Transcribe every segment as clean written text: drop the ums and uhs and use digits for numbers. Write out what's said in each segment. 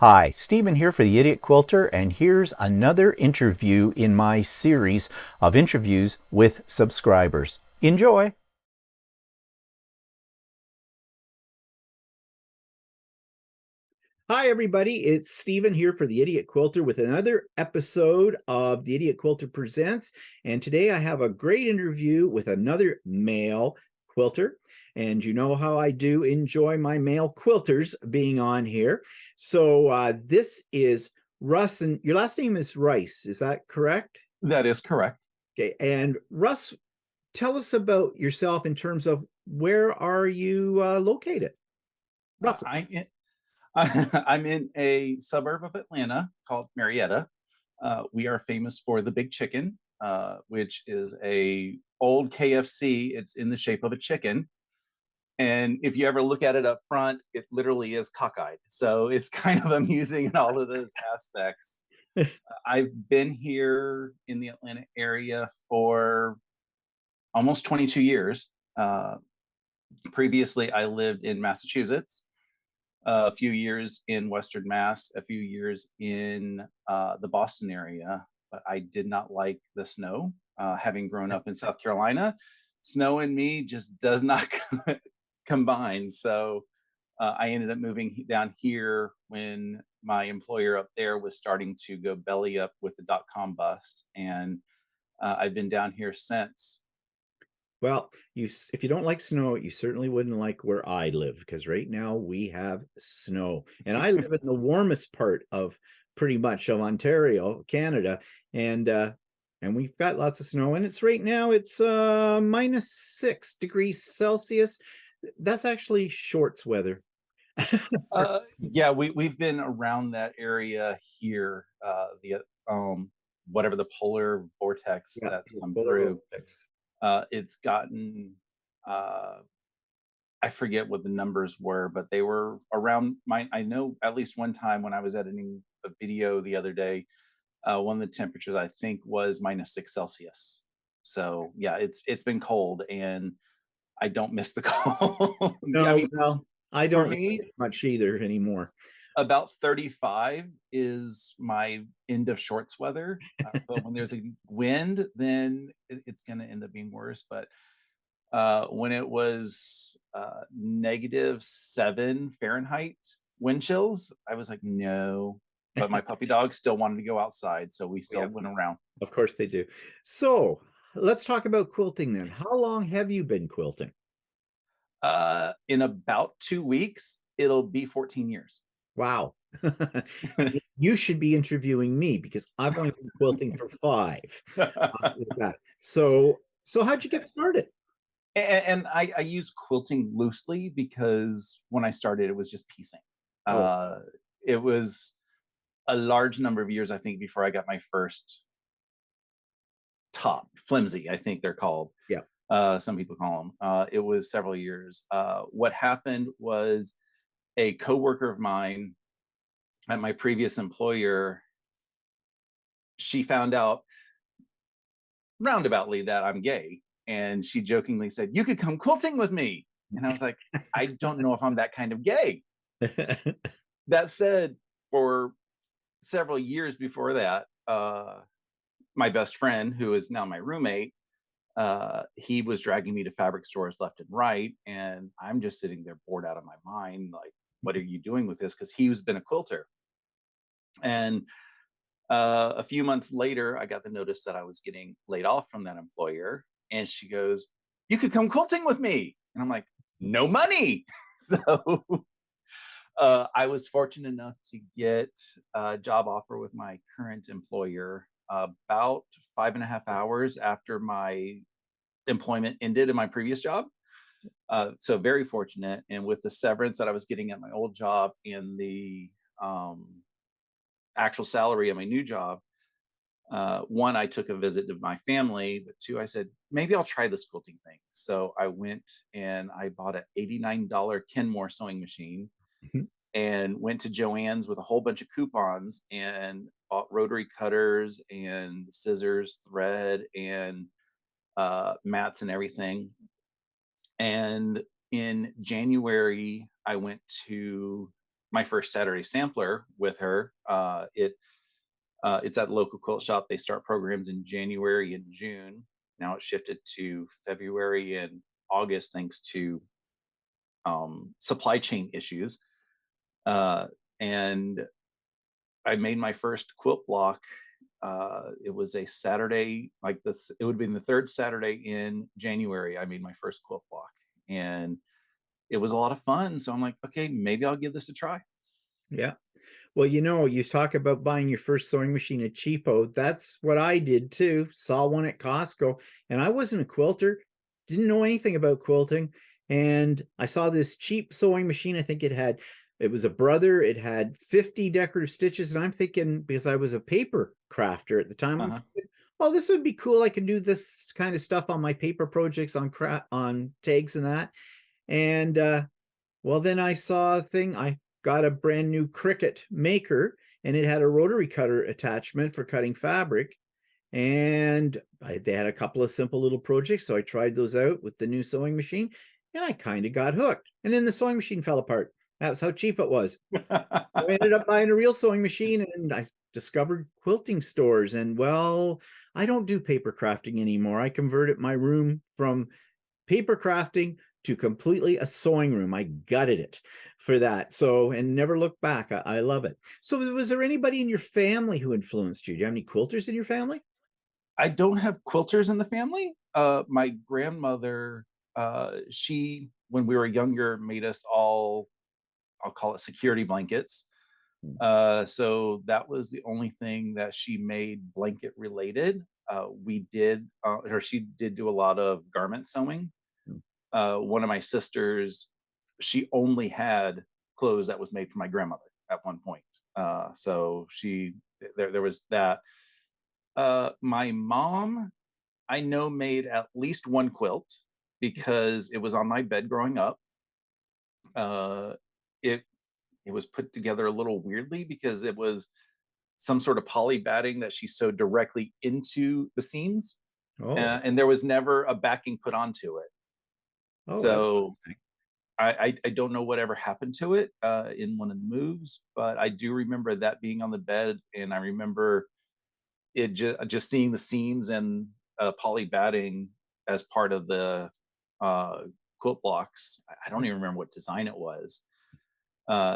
Hi, Stephen here for the Idiot Quilter, and here's another interview in my series of interviews with subscribers. Enjoy! Hi, everybody. It's Stephen here for the Idiot Quilter with another episode of the Idiot Quilter Presents. And today I have a great interview with another male quilter. And you know how I do enjoy my male quilters being on here. So this is Russ, and your last name is Rice. Is that correct? That is correct. Okay. And Russ, tell us about yourself in terms of where are you located, Uh, roughly? I, in- I'm in a suburb of Atlanta called Marietta. We are famous for the Big Chicken, which is a old KFC. It's in the shape of a chicken, and if you ever look at it up front, it literally is cockeyed. So it's kind of amusing in all of those aspects. I've been here in the Atlanta area for almost 22 years. Previously, I lived in Massachusetts, a few years in Western Mass, a few years in the Boston area, but I did not like the snow. Having grown up in South Carolina, snow and me just does not combine. So I ended up moving down here when my employer up there was starting to go belly up with the dot-com bust. And I've been down here since. Well, if you don't like snow, you certainly wouldn't like where I live because right now we have snow. And I live in the warmest part of pretty much of Ontario, Canada, and and we've got lots of snow and it's right now it's -6 degrees Celsius. That's actually shorts weather. Yeah, we've been around that area here. The whatever the polar vortex Yeah, that's the come polar through, vortex. it's gotten. Uh, I forget what the numbers were, but they were around. I know at least one time when I was editing a video the other day, one of the temperatures I think was -6 Celsius. So yeah, it's been cold, and I don't miss the cold. I No, mean, well, I for don't like me, it much either anymore. about 35 is my end of shorts weather. But when there's a wind, then it's going to end up being worse. But when it was -7 Fahrenheit wind chills, I was like, no. But my puppy dog still wanted to go outside. So we still Yeah. went around. Of course they do. So let's talk about quilting then. How long have you been quilting? In about 2 weeks, it'll be 14 years. Wow. You should be interviewing me because I've only been quilting for five. With that. So how'd you get started? And I use quilting loosely because when I started, it was just piecing. Oh, Uh, it was a large number of years, I think, before I got my first top flimsy. I think they're called. yeah. Some people call them. It was several years. What happened was a coworker of mine at my previous employer. She found out roundaboutly that I'm gay, and she jokingly said, "You could come quilting with me." And I was like, "I don't know if I'm that kind of gay." That said, for several years before that, my best friend, who is now my roommate, he was dragging me to fabric stores left and right, and I'm just sitting there bored out of my mind, like, "What are you doing with this?" Because he's been a quilter, and a few months later, I got the notice that I was getting laid off from that employer, and she goes, "You could come quilting with me," and I'm like, "No money." So I was fortunate enough to get a job offer with my current employer about 5.5 hours after my employment ended in my previous job. So very fortunate. And with the severance that I was getting at my old job and the um, actual salary at my new job, one, I took a visit to my family, but two, I said, maybe I'll try this quilting thing. So I went and I bought an $89 Kenmore sewing machine and went to Joann's with a whole bunch of coupons and bought rotary cutters and scissors, thread, and mats and everything. And in January, I went to my first Saturday sampler with her. It's at a local quilt shop. They start programs in January and June. Now it's shifted to February and August thanks to supply chain issues. And I made my first quilt block. It was a Saturday, like this. It would have been the third Saturday in January. I made my first quilt block, and it was a lot of fun. So I'm like, okay, maybe I'll give this a try. Yeah. Well, you talk about buying your first sewing machine at cheapo. That's what I did too. Saw one at Costco, and I wasn't a quilter, didn't know anything about quilting. And I saw this cheap sewing machine. I think it was a Brother. It had 50 decorative stitches. And I'm thinking, because I was a paper crafter at the time, I'm Uh-huh. thinking, oh, this would be cool. I can do this kind of stuff on my paper projects on tags and that. And well, then I saw a thing. I got a brand new Cricut maker, and it had a rotary cutter attachment for cutting fabric. And they had a couple of simple little projects. So I tried those out with the new sewing machine, and I kind of got hooked. And then the sewing machine fell apart. That's how cheap it was. So I ended up buying a real sewing machine, and I discovered quilting stores. And well, I don't do paper crafting anymore. I converted my room from paper crafting to completely a sewing room. I gutted it for that. So, and never looked back. I love it. So, was there anybody in your family who influenced you? Do you have any quilters in your family? I don't have quilters in the family. My grandmother, she, when we were younger, made us all, I'll call it security blankets. Mm, So that was the only thing that she made blanket related. Or she did do a lot of garment sewing. mm. One of my sisters, she only had clothes that was made for my grandmother at one point. So there was that. My mom, I know, made at least one quilt because it was on my bed growing up. Uh, it it was put together a little weirdly because it was some sort of poly batting that she sewed directly into the seams, Oh, and there was never a backing put onto it. oh, that's So interesting. I don't know whatever happened to it in one of the moves, but I do remember that being on the bed, and I remember just seeing the seams and poly batting as part of the uh, quilt blocks. I don't even remember what design it was.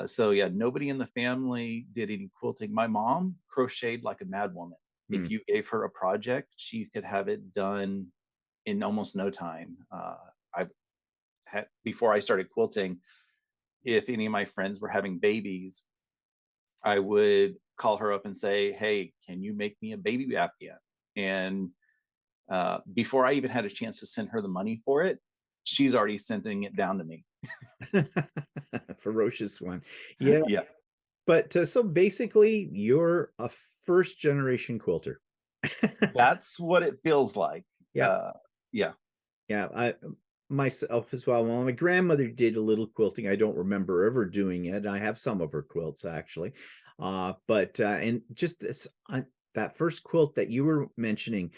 So yeah, nobody in the family did any quilting. My mom crocheted like a mad woman. Hmm. If you gave her a project, she could have it done in almost no time. I had before I started quilting. If any of my friends were having babies, I would call her up and say, "Hey, can you make me a baby Afghan?" And before I even had a chance to send her the money for it, she's already sending it down to me. Ferocious one. Yeah. Yeah, But so basically, you're a first generation quilter. that's what it feels like. Yeah. Uh, yeah. Yeah, I myself as well. Well, my grandmother did a little quilting. I don't remember ever doing it. I have some of her quilts actually. But and just that first quilt that you were mentioning,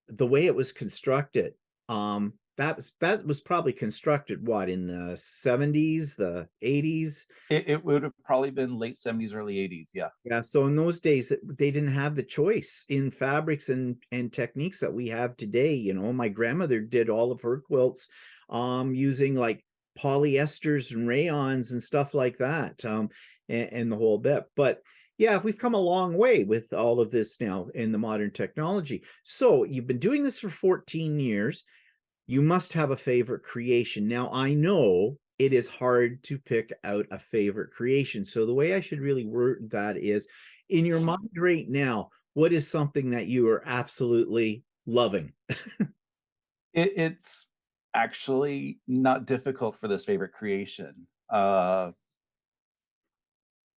the way it was constructed, that was probably constructed what in the 70s, the 80s. It would have probably been late 70s, early 80s. Yeah. Yeah, so in those days they didn't have the choice in fabrics and techniques that we have today. My grandmother did all of her quilts using like polyesters and rayons and stuff like that. And the whole bit. But yeah, we've come a long way with all of this now in the modern technology. So you've been doing this for 14 years. You must have a favorite creation. Now, I know it is hard to pick out a favorite creation. So, the way I should really word that is in your mind right now, what is something that you are absolutely loving? It's actually not difficult for this favorite creation.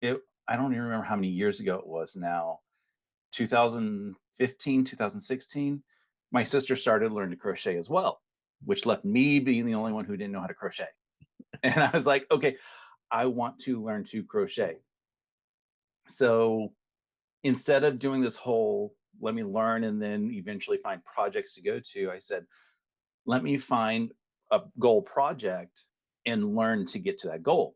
It I don't even remember how many years ago it was now. 2015, 2016. My sister started learning to crochet as well, which left me being the only one who didn't know how to crochet. And I was like, okay, I want to learn to crochet. So instead of doing this whole let me learn and then eventually find projects to go to, I said, let me find a goal project and learn to get to that goal.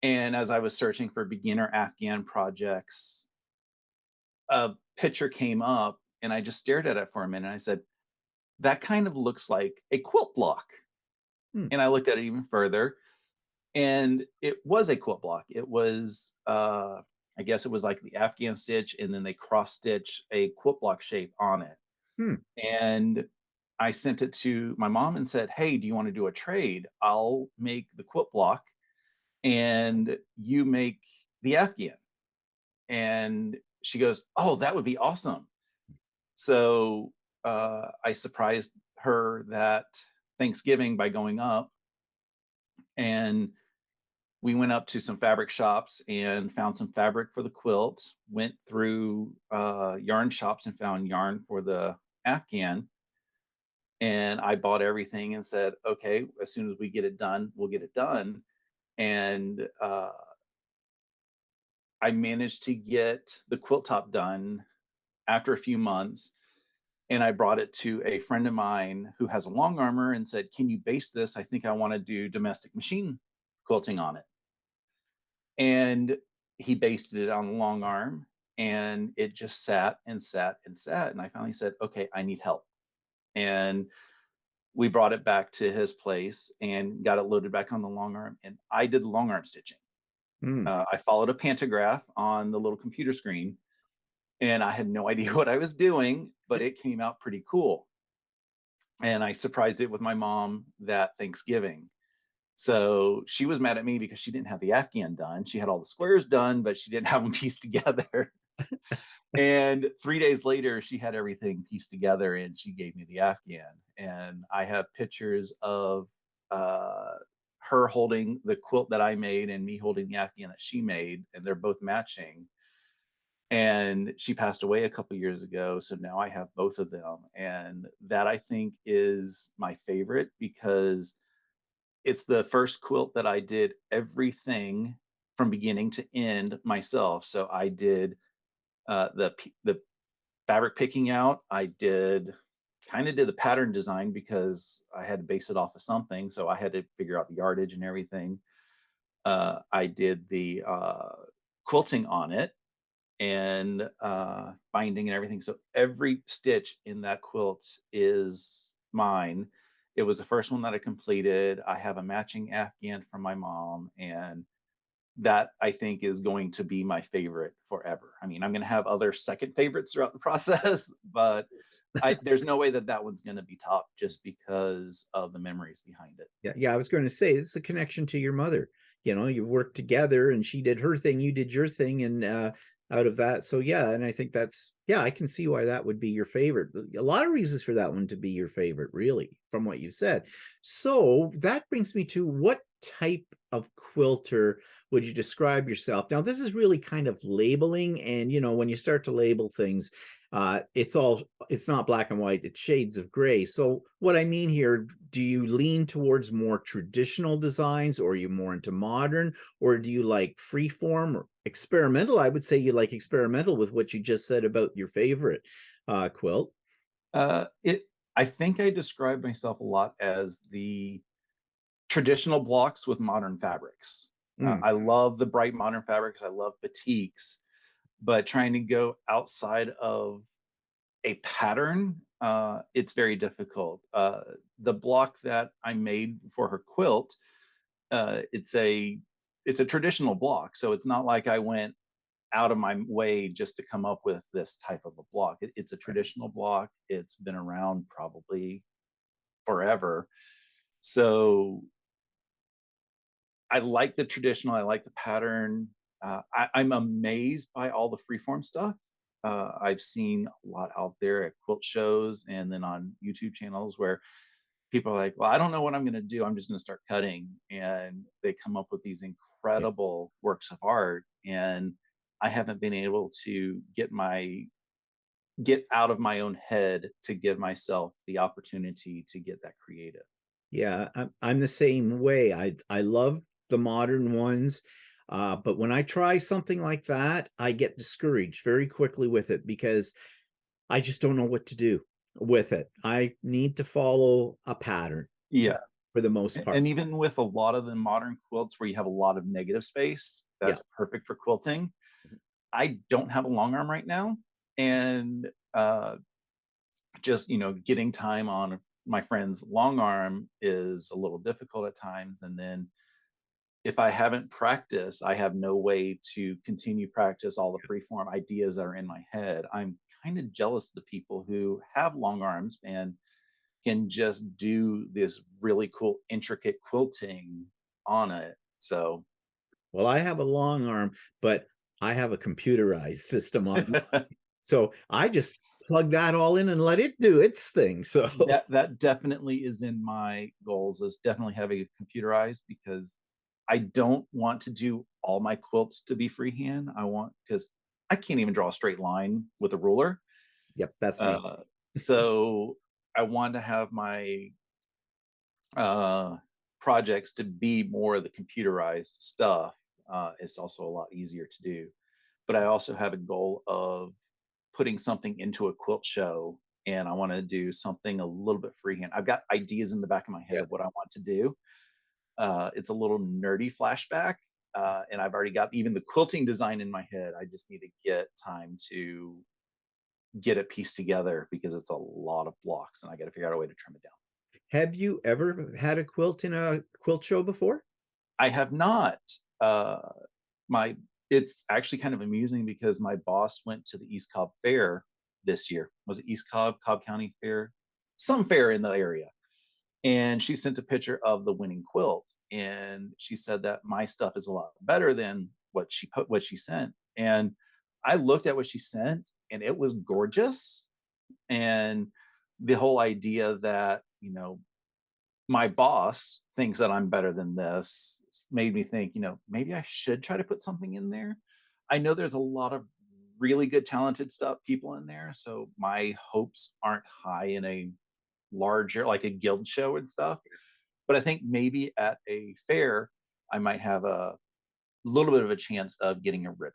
And as I was searching for beginner Afghan projects, a picture came up and I just stared at it for a minute. And I said, that kind of looks like a quilt block. Hmm. And I looked at it even further, and it was a quilt block. It was, I guess it was like the Afghan stitch, and then they cross stitch a quilt block shape on it. Hmm. And I sent it to my mom and said, "Hey, do you want to do a trade? I'll make the quilt block, and you make the Afghan." And she goes, "Oh, that would be awesome." So I surprised her that Thanksgiving by going up, and we went up to some fabric shops and found some fabric for the quilt. Went through yarn shops and found yarn for the Afghan. And I bought everything and said, okay, as soon as we get it done, we'll get it done. And I managed to get the quilt top done after a few months. And I brought it to a friend of mine who has a long armor and said, can you base this? I think I want to do domestic machine quilting on it. And he basted it on the long arm, and it just sat and sat and sat. And I finally said, okay, I need help. And we brought it back to his place and got it loaded back on the long arm. And I did the long arm stitching. Hmm. I followed a pantograph on the little computer screen, and I had no idea what I was doing, but it came out pretty cool. And I surprised it with my mom that Thanksgiving. So she was mad at me because she didn't have the Afghan done. She had all the squares done, but she didn't have them pieced together. And 3 days later, she had everything pieced together and she gave me the Afghan. And I have pictures of uh, her holding the quilt that I made and me holding the Afghan that she made, and they're both matching. And she passed away a couple years ago, so now I have both of them, and that I think is my favorite because it's the first quilt that I did everything from beginning to end myself. So I did the fabric picking out. I did kind of did the pattern design because I had to base it off of something. So I had to figure out the yardage and everything. I did the quilting on it and binding and everything. So every stitch in that quilt is mine. It was the first one that I completed. I have a matching Afghan from my mom, and that I think is going to be my favorite forever. I mean, I'm going to have other second favorites throughout the process, but there's no way that that one's going to be top just because of the memories behind it. Yeah, yeah. I was going to say this is a connection to your mother. You know, you worked together, and she did her thing, you did your thing, and out of that, so yeah. And I think that's yeah, I can see why that would be your favorite. A lot of reasons for that one to be your favorite, really, from what you said. So that brings me to what type of quilter would you describe yourself? Now, this is really kind of labeling, and you know, when you start to label things, it's not black and white, it's shades of gray. So what I mean here, do you lean towards more traditional designs, or are you more into modern, or do you like freeform or experimental? I would say you like experimental with what you just said about your favorite quilt. It I think I describe myself a lot as the traditional blocks with modern fabrics. Mm, I love the bright modern fabrics. I love batiks, but trying to go outside of a pattern, it's very difficult. The block that I made for her quilt, uh, it's a it's a traditional block, so it's not like I went out of my way just to come up with this type of a block. It's a traditional block. It's been around probably forever. So I like the traditional. I like the pattern. I'm amazed by all the freeform stuff. I've seen a lot out there at quilt shows and then on YouTube channels where people are like, "Well, I don't know what I'm going to do. I'm just going to start cutting," and they come up with these yeah. incredible works of art. And I haven't been able to get out of my own head to give myself the opportunity to get that creative. Yeah, I'm the same way. I love the modern ones, but when I try something like that, I get discouraged very quickly with it because I just don't know what to do with it. I need to follow a pattern. Yeah. for the most part. And even with a lot of the modern quilts where you have a lot of negative space, Yeah. that's perfect for quilting. I don't have a long arm right now, and just getting time on my friend's long arm is a little difficult at times. And then if I haven't practiced, I have no way to continue practice all the freeform ideas that are in my head. I'm kind of jealous of the people who have long arms and can just do this really cool, intricate quilting on it. So, Well, I have a long arm, but I have a computerized system on. So I just plug that all in and let it do its thing. So that definitely is in my goals, is definitely having it computerized, because I don't want to do all my quilts to be freehand. Because I can't even draw a straight line with a ruler. yep, that's me. Uh, so I want to have my uh, projects to be more of the computerized stuff. It's also a lot easier to do. But I also have a goal of putting something into a quilt show, and I want to do something a little bit freehand. I've got ideas in the back of my head Yeah. of what I want to do. It's a little nerdy flashback, and I've already got even the quilting design in my head. I just need to get time to get it pieced together, because it's a lot of blocks, and I got to figure out a way to trim it down. Have you ever had a quilt in a quilt show before? I have not. Uh, my It's actually kind of amusing, because my boss went to the East Cobb Fair this year. Was it East Cobb, Cobb County Fair? Some fair in the area. And she sent a picture of the winning quilt. And she said that my stuff is a lot better than what she sent. And I looked at what she sent, and it was gorgeous. And the whole idea that, my boss thinks that I'm better than this made me think, maybe I should try to put something in there. I know there's a lot of really good, talented stuff, people in there. So my hopes aren't high in a larger, like a guild show and stuff. But I think maybe at a fair, I might have a little bit of a chance of getting a ribbon.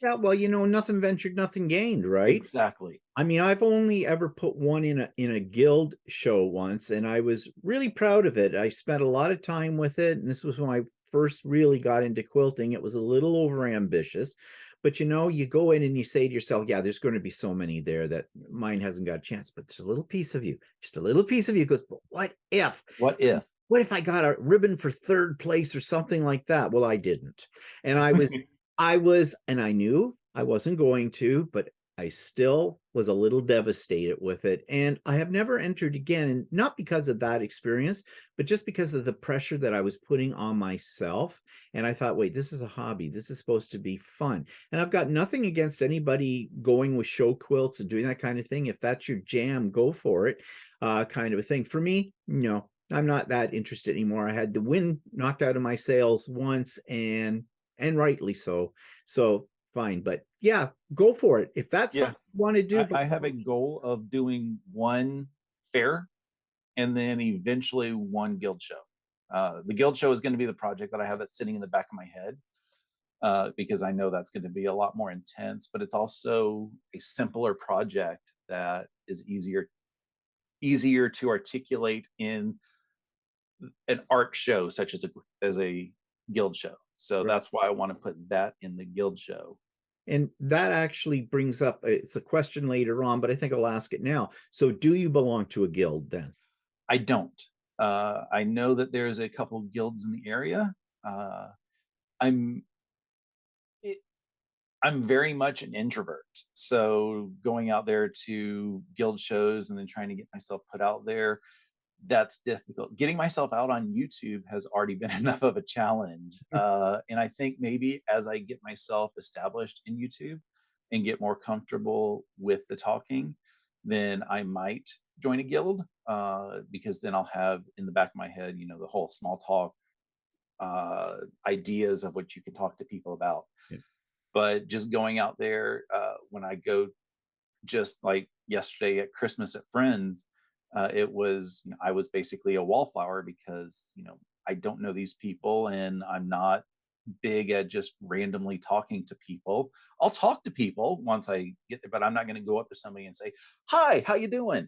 Yeah, well, nothing ventured, nothing gained, right? Exactly. I mean, I've only ever put one in a guild show once, and I was really proud of it. I spent a lot of time with it, and this was when I first really got into quilting. It was a little over ambitious, but you go in and you say to yourself, yeah, there's going to be so many there that mine hasn't got a chance, but there's a little piece of you, just a little piece of you goes, but what if? What if? What if I got a ribbon for third place or something like that? Well, I didn't. And and I knew I wasn't going to, but I still was a little devastated with it. And I have never entered again, and not because of that experience, but just because of the pressure that I was putting on myself. And I thought, wait, this is a hobby. This is supposed to be fun. And I've got nothing against anybody going with show quilts and doing that kind of thing. If that's your jam, go for it, kind of a thing. For me, I'm not that interested anymore. I had the wind knocked out of my sails once, and rightly so. So fine, but yeah, go for it if that's Yeah. something you want to do. But I have a goal of doing one fair, and then eventually one guild show. The guild show is going to be the project that I have that's sitting in the back of my head, because I know that's going to be a lot more intense, but it's also a simpler project that is easier to articulate in an art show such as a guild show. So right. that's why I want to put that in the guild show. And that actually brings up, it's a question later on, but I think I'll ask it now. So do you belong to a guild then? I don't. I know that there's a couple guilds in the area. Uh, I'm I'm very much an introvert. So going out there to guild shows and then trying to get myself put out there, that's difficult. Getting myself out on YouTube has already been enough of a challenge. And I think maybe as I get myself established in YouTube and get more comfortable with the talking, then I might join a guild, because then I'll have in the back of my head, the whole small talk ideas of what you can talk to people about. Yeah. But just going out there, when I go, just like yesterday at Christmas at Friends, I was basically a wallflower, because I don't know these people, and I'm not big at just randomly talking to people. I'll talk to people once I get there, but I'm not going to go up to somebody and say, "Hi, how you doing?"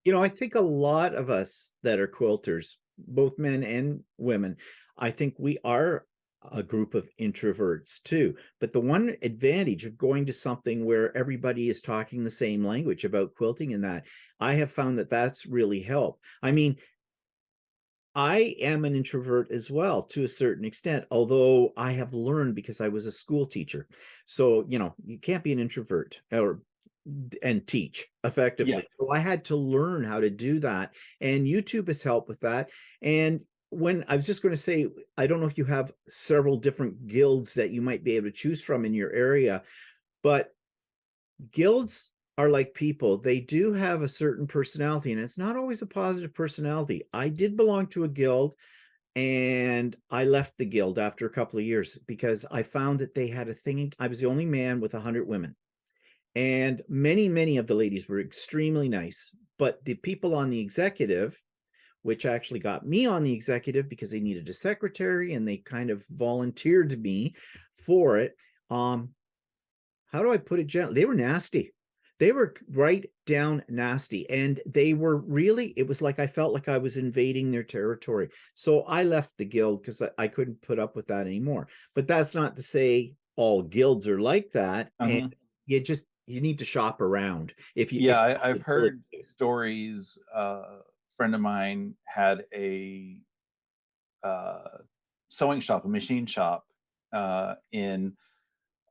I think a lot of us that are quilters both men and women, I think we are a group of introverts too. But the one advantage of going to something where everybody is talking the same language about quilting and that, I have found that that's really helped. I mean, I am an introvert as well to a certain extent, although I have learned because I was a school teacher. So, you can't be an introvert or and teach Yeah. effectively. So I had to learn how to do that. And YouTube has helped with that. And when I was just going to say, I don't know if you have several different guilds that you might be able to choose from in your area, but guilds are like people. They do have a certain personality, and it's not always a positive personality. I did belong to a guild, and I left the guild after a couple of years because I found that they had a thing. I was the only man with 100 women, and many of the ladies were extremely nice, but the people on the executive, which actually got me on the executive because they needed a secretary and they kind of volunteered me for it. um how do I put it gently? They were nasty. They were right down nasty. And they were really, it was like I felt like I was invading their territory. So I left the guild because I couldn't put up with that anymore. But that's not to say all guilds are like that. And Uh-huh. you need to shop around if Yeah, you have I've the ability heard to. stories. Friend of mine had a uh, sewing shop, a machine shop in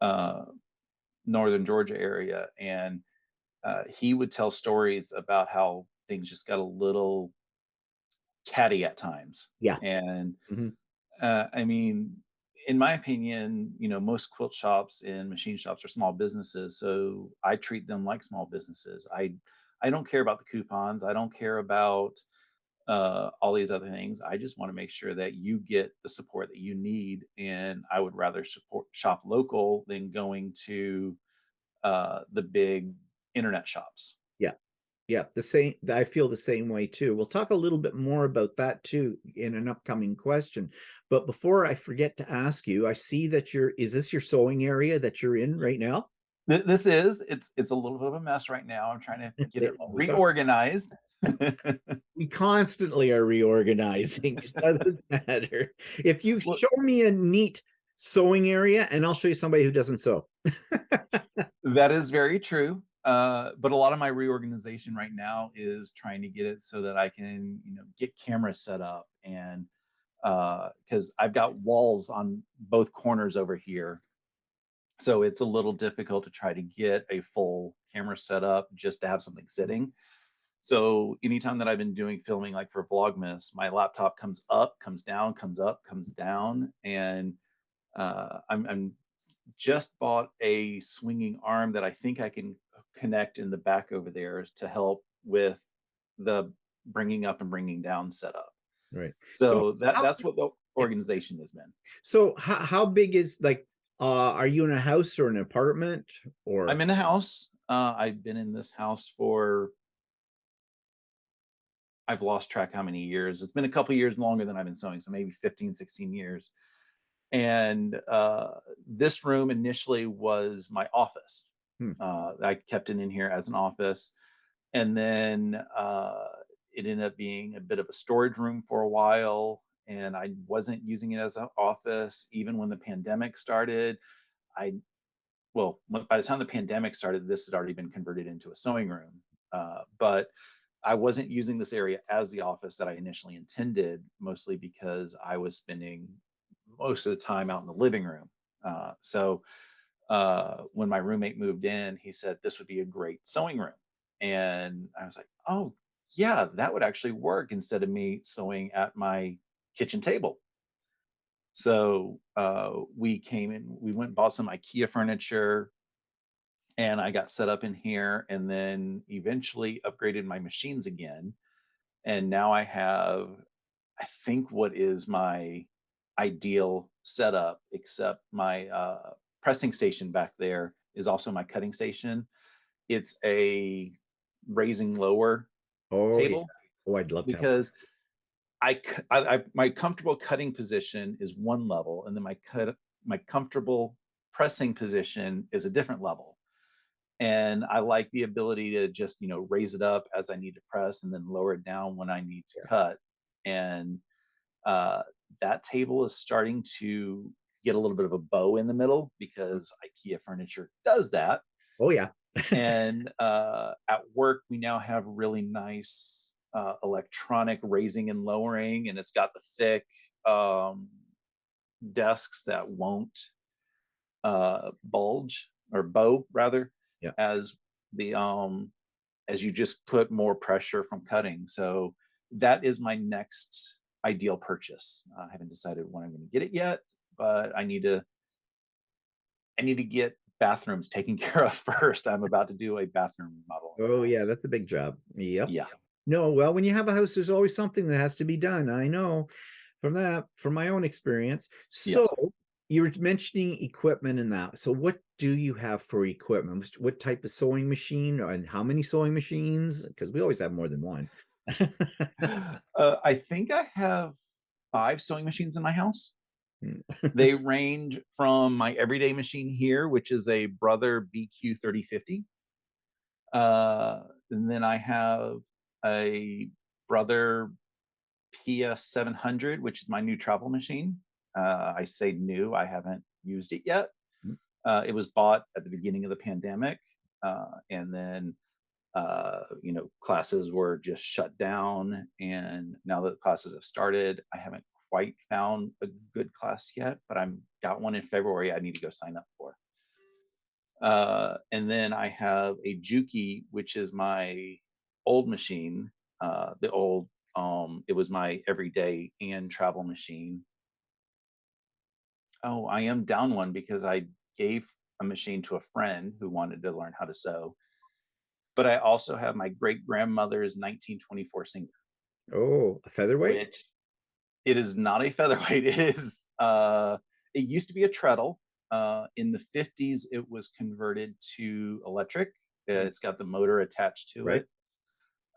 uh, northern Georgia area, and he would tell stories about how things just got a little catty at times. Yeah. And Mhm. I mean, in my opinion, most quilt shops and machine shops are small businesses, so I treat them like small businesses. I don't care about the coupons. I don't care about all these other things. I just want to make sure that you get the support that you need, and I would rather support shop local than going to the big internet shops. Yeah. Yeah, the same. I feel the same way too. We'll talk a little bit more about that too in an upcoming question. But before I forget to ask you, I see that is this your sewing area that you're in right now? This is it's a little bit of a mess right now. I'm trying to get They it always are. reorganized. We constantly are reorganizing. It doesn't matter. If you Well, show me a neat sewing area, and I'll show you somebody who doesn't sew. that is very true. But a lot of my reorganization right now is trying to get it so that I can, get cameras set up, and because I've got walls on both corners over here. So it's a little difficult to try to get a full camera set up just to have something sitting. So anytime that I've been doing filming, like for Vlogmas, my laptop comes up, comes down, comes up, comes down, and I'm just bought a swinging arm that I think I can connect in the back over there to help with the bringing up and bringing down setup. Right. So So that's what the yeah. organization has been. So how big is like are you in a house or an apartment I'm or in a house. I've been in this house for, I've lost track how many years. It's been a couple years longer than I've been sewing, so maybe 15, 16 years. And this room initially was my office. hmm, I kept it in here as an office, and then it ended up being a bit of a storage room for a while. And I wasn't using it as an office even when the pandemic started. I Well, by the time the pandemic started, this had already been converted into a sewing room. But I wasn't using this area as the office that I initially intended, mostly because I was spending most of the time out in the living room. So when my roommate moved in, he said this would be a great sewing room. And I was like, oh, yeah, that would actually work instead of me sewing at my kitchen table. So we came in, we went and bought some IKEA furniture, and I got set up in here, and then eventually upgraded my machines again. And now I have, I think, what is my ideal setup, except my pressing station back there is also my cutting station. It's a raising lower oh yeah. table Oh, I'd love to have because my comfortable cutting position is one level, and then my comfortable pressing position is a different level. And I like the ability to just raise it up as I need to press, and then lower it down when I need to yeah. cut. and uh, that table is starting to get a little bit of a bow in the middle because IKEA furniture does that. Oh yeah. And at work, we now have really nice electronic raising and lowering, and it's got the thick um, desks that won't bulge or bow rather Yeah. as the as you just put more pressure from cutting. So that is my next ideal purchase. I haven't decided when I'm going to get it yet, but I need to get bathrooms taken care of first. I'm about to do a bathroom remodel in Oh the yeah, house. that's a big job. Yep. Yeah. No, well, when you have a house, there's always something that has to be done. I know from that, from my own experience. So Yes. you were mentioning equipment and that. So what do you have for equipment? What type of sewing machine and how many sewing machines? Because we always have more than one. I think I have 5 sewing machines in my house. They range from my everyday machine here, which is a Brother BQ 3050. And then I have a Brother PS 700, which is my new travel machine. I say new, I haven't used it yet. It was bought at the beginning of the pandemic. And then, classes were just shut down. And now that classes have started, I haven't quite found a good class yet, but I'm got one in February I need to go sign up for. And then I have a Juki, which is my old machine. The old, it was my everyday and travel machine. Oh, I am down one because I gave a machine to a friend who wanted to learn how to sew. But I also have my great grandmother's 1924 Singer, Oh, a featherweight? which it is not a featherweight. It used to be a treadle. In the 50s, it was converted to electric. It's got the motor attached to Right.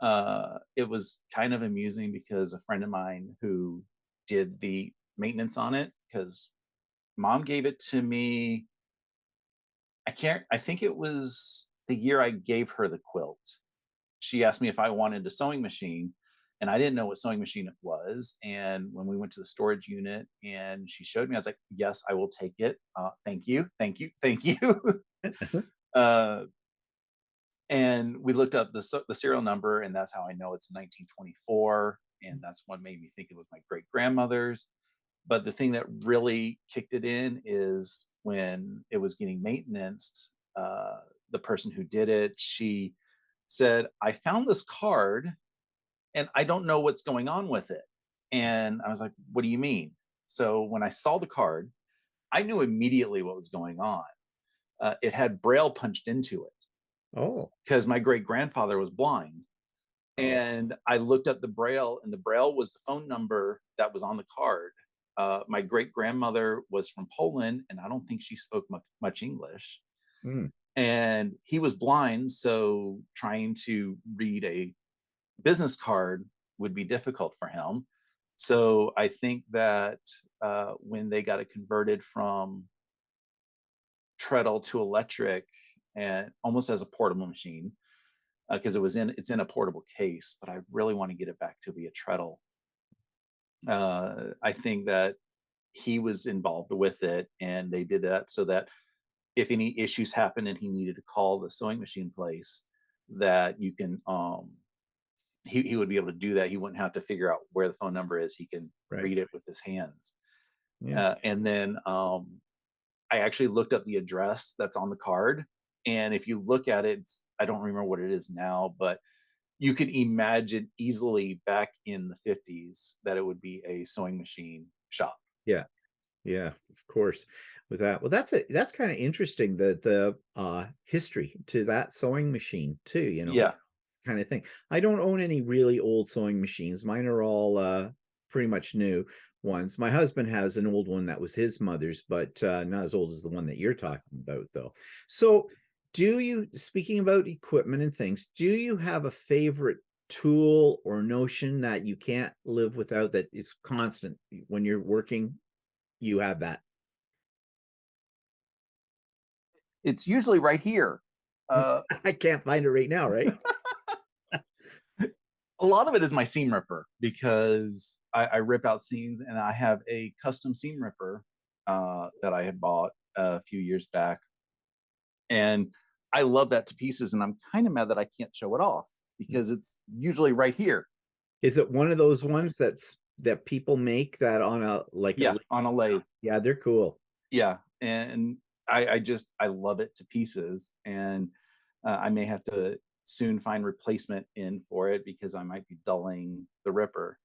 it. It was kind of amusing because a friend of mine who did the maintenance on it, because mom gave it to me. I think it was the year I gave her the quilt. She asked me if I wanted a sewing machine, and I didn't know what sewing machine it was. And when we went to the storage unit and she showed me, I was like, yes, I will take it. Thank you. Thank you. Thank you. uh, and we looked up the serial number, and that's how I know it's 1924. And that's what made me think it was my great grandmother's. But the thing that really kicked it in is when it was getting maintenance, the person who did it, she said, I found this card and I don't know what's going on with it. And I was like, what do you mean? So when I saw the card, I knew immediately what was going on. It had Braille punched into it Oh, because my great grandfather was blind. oh, And I looked up the Braille, and the Braille was the phone number that was on the card. My great grandmother was from Poland, and I don't think she spoke much English. mm, And he was blind, so trying to read a business card would be difficult for him. So I think that when they got it converted from treadle to electric and almost as a portable machine, because it's in a portable case, but I really want to get it back to be a treadle. I think that he was involved with it, and they did that so that if any issues happened and he needed to call the sewing machine place, that you can he would be able to do that. He wouldn't have to figure out where the phone number is. He can right. read it with his hands. Yeah. And then I actually looked up the address that's on the card. And if you look at it, I don't remember what it is now, but you can imagine easily back in the 50s that it would be a sewing machine shop. Yeah. Yeah, of course. With that, well, that's kind of interesting, the history to that sewing machine too, Yeah. kind of thing. I don't own any really old sewing machines. Mine are all pretty much new ones. My husband has an old one that was his mother's, but not as old as the one that you're talking about, though. So, speaking about equipment and things, do you have a favorite tool or notion that you can't live without that is constant when you're working? You have that. It's usually right here. Uh, I can't find it right now, right? A lot of it is my seam ripper because I rip out seams, and I have a custom seam ripper that I had bought a few years back, and I love that to pieces. And I'm kind of mad that I can't show it off because it's usually right here. Is it one of those ones that people make that on a like a Yeah, on a lathe. yeah, they're cool. Yeah, and I love it to pieces, and I may have to soon find replacement in for it because I might be dulling the ripper.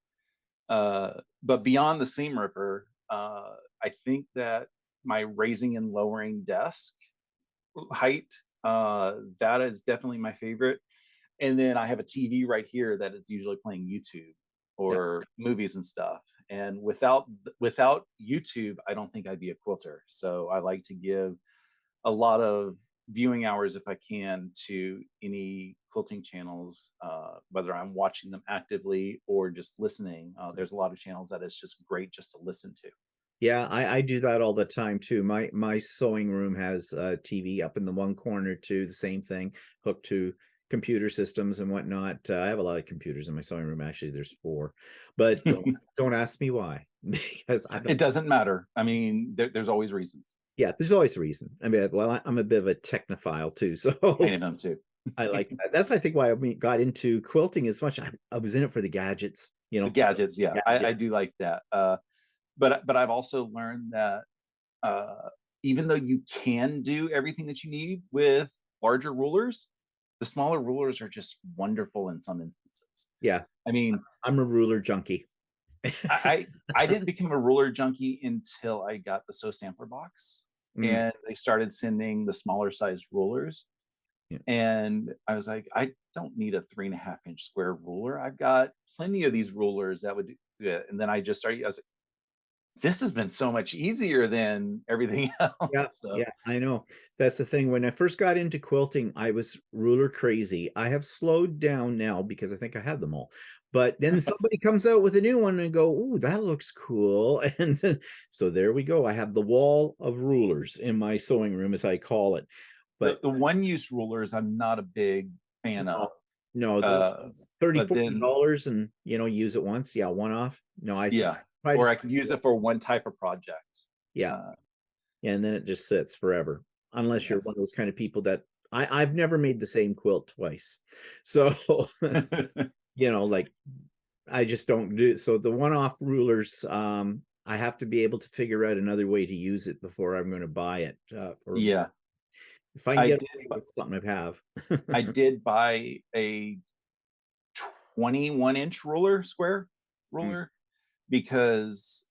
But beyond the seam ripper, I think that my raising and lowering desk height, that is definitely my favorite. And then I have a TV right here that is usually playing YouTube Yeah. or movies and stuff. And without YouTube, I don't think I'd be a quilter. So I like to give a lot of viewing hours if I can to any quilting channels, whether I'm watching them actively or just listening. There's a lot of channels that it's just great just to listen to. Yeah, I do that all the time too. My sewing room has a TV up in the one corner too, the same thing, hooked to computer systems and whatnot. I have a lot of computers in my sewing room. Actually, there's four, but don't ask me why, because I've It doesn't matter. I mean, there's always reasons. yeah, there's always a reason. I mean, well, I'm a bit of a technophile too, so I am too. I like that. That's I think why got into quilting as much. I was in it for the gadgets, you The know. gadgets, yeah, Yeah, I do like that. But I've also learned that uh, even though you can do everything that you need with larger rulers, the smaller rulers are just wonderful in some instances. yeah. I mean, I'm a ruler junkie. I didn't become a ruler junkie until I got the Sew Sampler box, Mm, and they started sending the smaller sized rulers. yeah. And I was like, I don't need a 3.5 inch square ruler. I've got plenty of these rulers that would do it. And then I just started, I was like, this has been so much easier than everything else. Yeah, So yeah, I know. That's the thing. When I first got into quilting, I was ruler crazy. I have slowed down now because I think I have them all. But then somebody comes out with a new one and go, "Ooh, that looks cool." And then, so there we go. I have the wall of rulers in my sewing room, as I call it. But the one use rulers, I'm not a big fan no, of. no, the Uh, 30, but $40 then, and use it once. Yeah, one off. No, I yeah, try to, or I could use it for one type of project. yeah. Uh, And then it just sits forever, unless yeah. you're one of those kind of people that I've never made the same quilt twice. So, like I just don't do so the one-off rulers. I have to be able to figure out another way to use it before I'm going to buy it. Or Yeah, if I can I get did. away with something I have. I did buy a 21-inch ruler, square Mm, ruler, because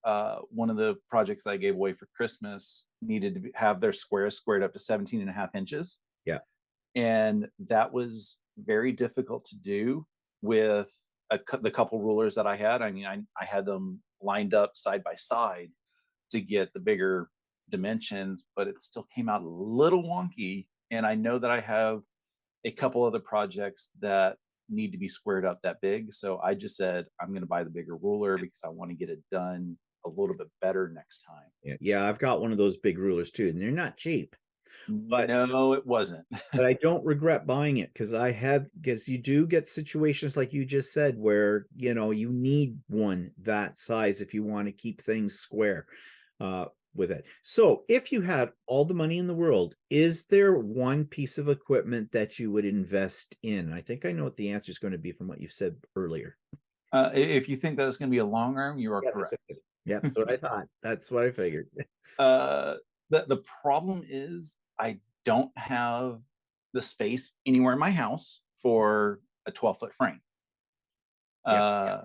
one of the projects I gave away for Christmas needed to have their squares squared up to 17.5 inches. yeah. And that was very difficult to do with the couple rulers that I had. I mean, I had them lined up side by side to get the bigger dimensions, but it still came out a little wonky. And I know that I have a couple other projects that need to be squared up that big. So I just said, I'm going to buy the bigger ruler because I want to get it done a little bit better next time. Yeah, yeah, I've got one of those big rulers too, and they're not cheap. But No, it wasn't. I don't regret buying it because you do get situations like you just said where you need one that size if you want to keep things square with it. So if you had all the money in the world, is there one piece of equipment that you would invest in? I think I know what the answer is going to be from what you've said earlier. If you think that it's going to be a long arm, you are Yeah, correct. that's what I thought. That's what I figured. uh, the problem is I don't have the space anywhere in my house for a 12-foot frame. Yeah.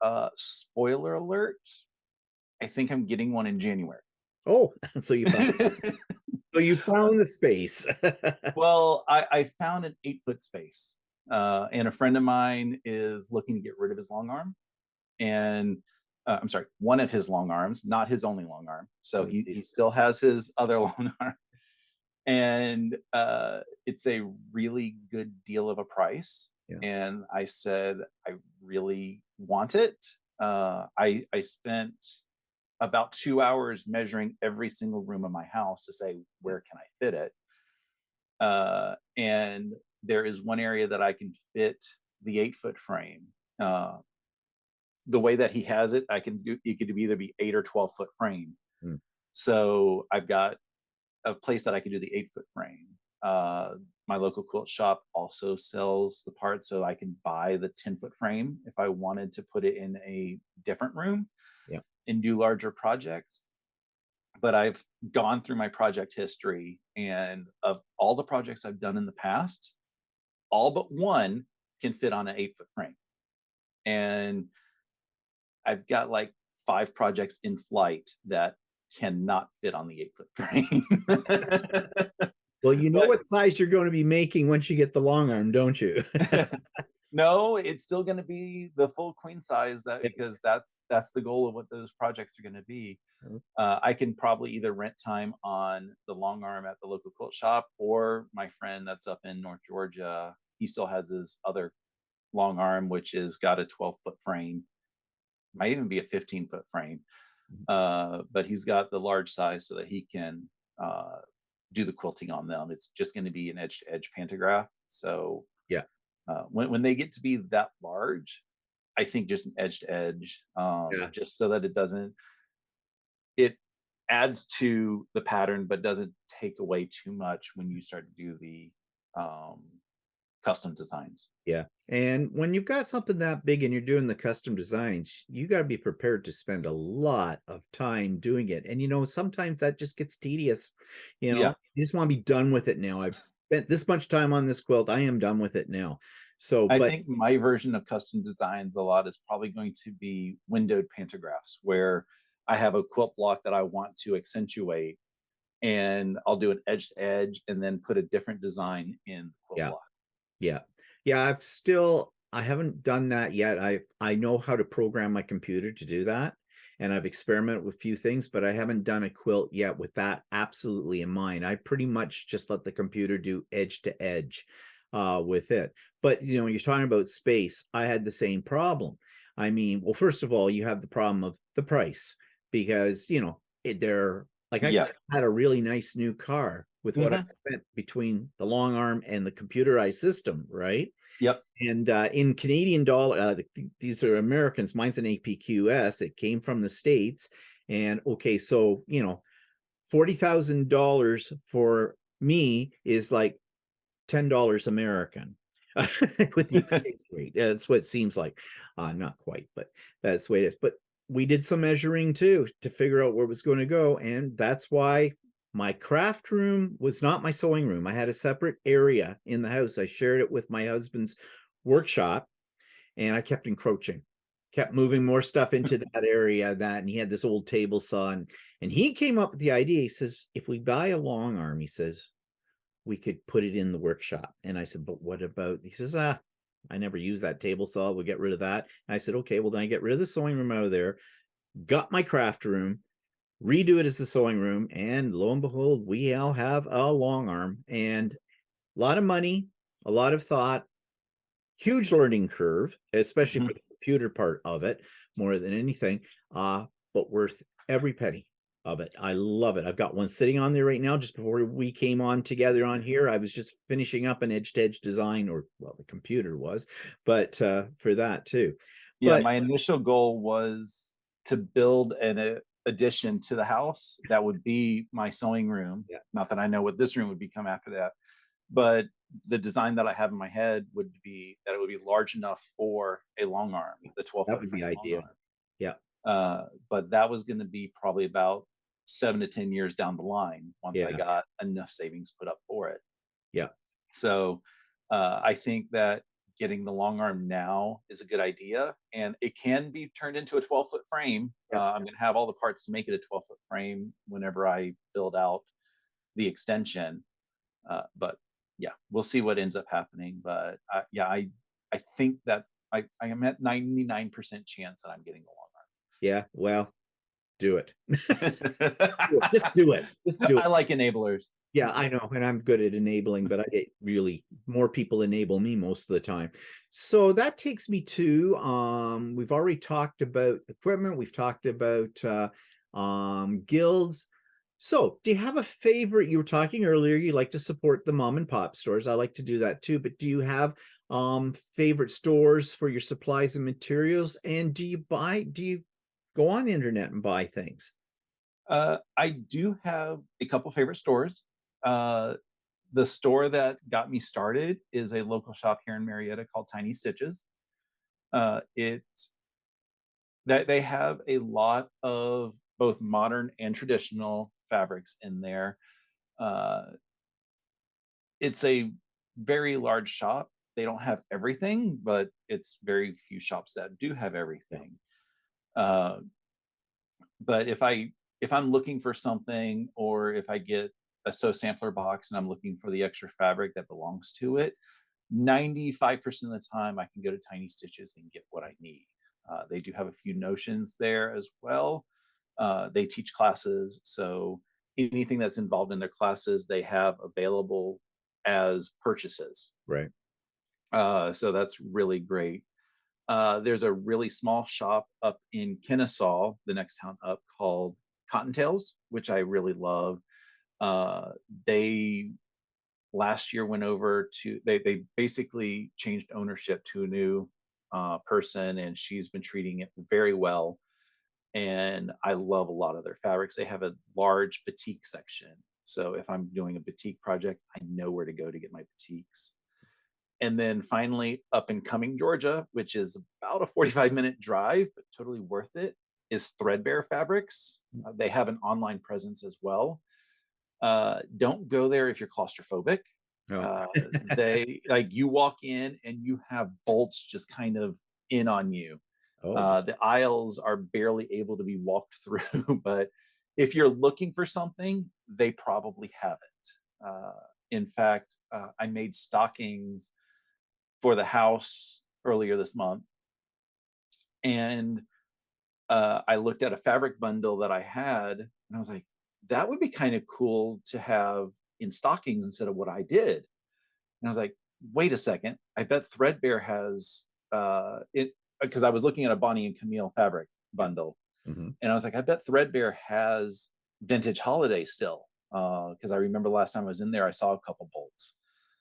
Uh, spoiler alert, I think I'm getting one in January. Oh, so you found the space. Well, I found an 8-foot space, and a friend of mine is looking to get rid of his long arm, and I'm sorry, one of his long arms, not his only long arm. So he still has his other long arm, and it's a really good deal of a price. Yeah. And I said, I really want it. I spent about 2 hours measuring every single room in my house to say, where can I fit it? And there is one area that I can fit the 8-foot frame. Uh, the way that he has it, it could either be 8 or 12 foot frame. Mm. So I've got a place that I can do the 8-foot frame. Uh, my local quilt shop also sells the parts, so I can buy the 10-foot frame if I wanted to put it in a different room Yeah. and do larger projects. But I've gone through my project history, and of all the projects I've done in the past, all but one can fit on an 8-foot frame. And I've got like 5 projects in flight that cannot fit on the 8-foot frame. Well, you know But what size you're going to be making once you get the long arm, don't you? no, it's still going to be the full queen size, that because that's the goal of what those projects are going to be. I can probably either rent time on the long arm at the local quilt shop, or my friend that's up in North Georgia, he still has his other long arm, which is got a 12-foot frame, might even be a 15-foot frame. But he's got the large size so that he can do the quilting on them. It's just going to be an edge to edge pantograph. So Yeah. when they get to be that large, I think just an edge to edge, Yeah. just so that it adds to the pattern, but doesn't take away too much when you start to do the um, custom designs. Yeah. And when you've got something that big and you're doing the custom designs, you got to be prepared to spend a lot of time doing it. And, sometimes that just gets tedious. Yeah, You just want to be done with it now. I've spent this much time on this quilt. I am done with it now. So, I but think my version of custom designs a lot is probably going to be windowed pantographs, where I have a quilt block that I want to accentuate, and I'll do an edge to edge and then put a different design in the quilt yeah. block. Yeah. Yeah, I haven't done that yet. I know how to program my computer to do that. And I've experimented with a few things, but I haven't done a quilt yet with that absolutely in mind. I pretty much just let the computer do edge to edge with it. But you're talking about space. I had the same problem. I mean, well, first of all, you have the problem of the price because they're like I Yeah. had a really nice new car with what I Hmm. spent between the long arm and the computerized system, right? Yep. And in Canadian dollar, these are Americans. Mine's an APQS. It came from the States. And okay, so $40,000 for me is like $10 American with the exchange rate. That's what it seems like. Not quite, but that's the way it is. But we did some measuring too to figure out where it was going to go. And that's why my craft room was not my sewing room. I had a separate area in the house. I shared it with my husband's workshop, and I kept encroaching, kept moving more stuff into that area, and he had this old table saw, and he came up with the idea. He says, if we buy a long arm, he says, we could put it in the workshop. And I said, but what about, he says, I never use that table saw. We'll get rid of that. And I said, okay, well then I get rid of the sewing room out of there, got my craft room, redo it as the sewing room, and lo and behold, we all have a long arm. And a lot of money, a lot of thought, huge learning curve, especially Hmm. for the computer part of it, more than anything, but worth every penny of it. I love it. I've got one sitting on there right now. Just before we came on together on here, I was just finishing up an edge to edge design, or well, the computer was, but for that too. Yeah, But my initial goal was to build an addition to the house that would be my sewing room. yeah, Not that I know what this room would become after that, but the design that I have in my head would be that it would be large enough for a long arm, the 12 that foot would be frame long ideal. arm. Yeah, But that was going to be probably about 7 to 10 years down the line once I yeah, got enough savings put up for it. yeah, So I think that getting the long arm now is a good idea, and it can be turned into a 12-foot frame. yeah, I'm going to have all the parts to make it a 12-foot frame whenever I build out the extension. But yeah, we'll see what ends up happening. But yeah, I think that I am at 99% chance that I'm getting the yeah. Well, do it. long arm. Just do it. Just do it. I like enablers. Yeah, I know, and I'm good at enabling, but I get really more people enable me most of the time. So that takes me to we've already talked about equipment, we've talked about guilds. So do you have a favorite? You were talking earlier, you like to support the mom and pop stores. I like to do that too, but do you have favorite stores for your supplies and materials? And do you go on the internet and buy things? I do have a couple favorite stores. Uh, the store that got me started is a local shop here in Marietta called Tiny Stitches. It that they have a lot of both modern and traditional fabrics in there. Uh, it's a very large shop. They don't have everything, but it's very few shops that do have Yeah. everything. Uh, but if I'm looking for something, or if I get a sew sampler box and I'm looking for the extra fabric that belongs to it, 95% of the time I can go to Tiny Stitches and get what I need. They do have a few notions there as well. They teach classes, so anything that's involved in their classes they have available as purchases. Right. So that's really great. There's a really small shop up in Kennesaw, the next town up, called Cottontails, which I really love. Uh, they last year went over to they basically changed ownership to a new person, and she's been treating it very well. And I love a lot of their fabrics. They have a large batik section, so if I'm doing a batik project, I know where to go to get my batiks. And then finally, up in Cumming, Georgia, which is about a 45-minute drive, but totally worth it, is Threadbare Fabrics. They have an online presence as well. Don't go there if you're claustrophobic. Oh. Uh, they like you walk in and you have bolts just kind of in on you. Oh, The aisles are barely able to be walked through, but if you're looking for something, they probably have it. In fact, I made stockings for the house earlier this month, and I looked at a fabric bundle that I had, and I was like, that would be kind of cool to have in stockings instead of what I did. And I was like, wait a second, I bet Threadbare has it, because I was looking at a Bonnie and Camille fabric yeah. bundle, Mhm. and I was like, I bet Threadbare has vintage holiday still, because I remember last time I was in there, I saw a couple bolts.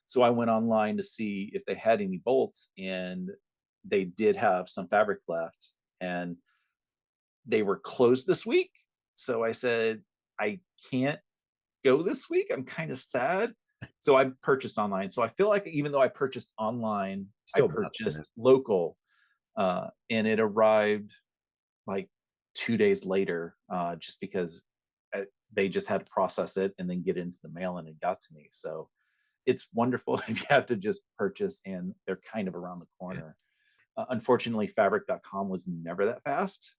So I went online to see if they had any bolts, and they did have some fabric left, and they were closed this week. So I said, I can't go this week. I'm kind of sad. So I purchased online. So I feel like even though I purchased online, I Still better than that. purchased local, and it arrived like 2 days later, just because they just had to process it and then get it into the mail, and it got to me. So it's wonderful if you have to just purchase and they're kind of around the Yeah. corner. Unfortunately, fabric.com was never that fast.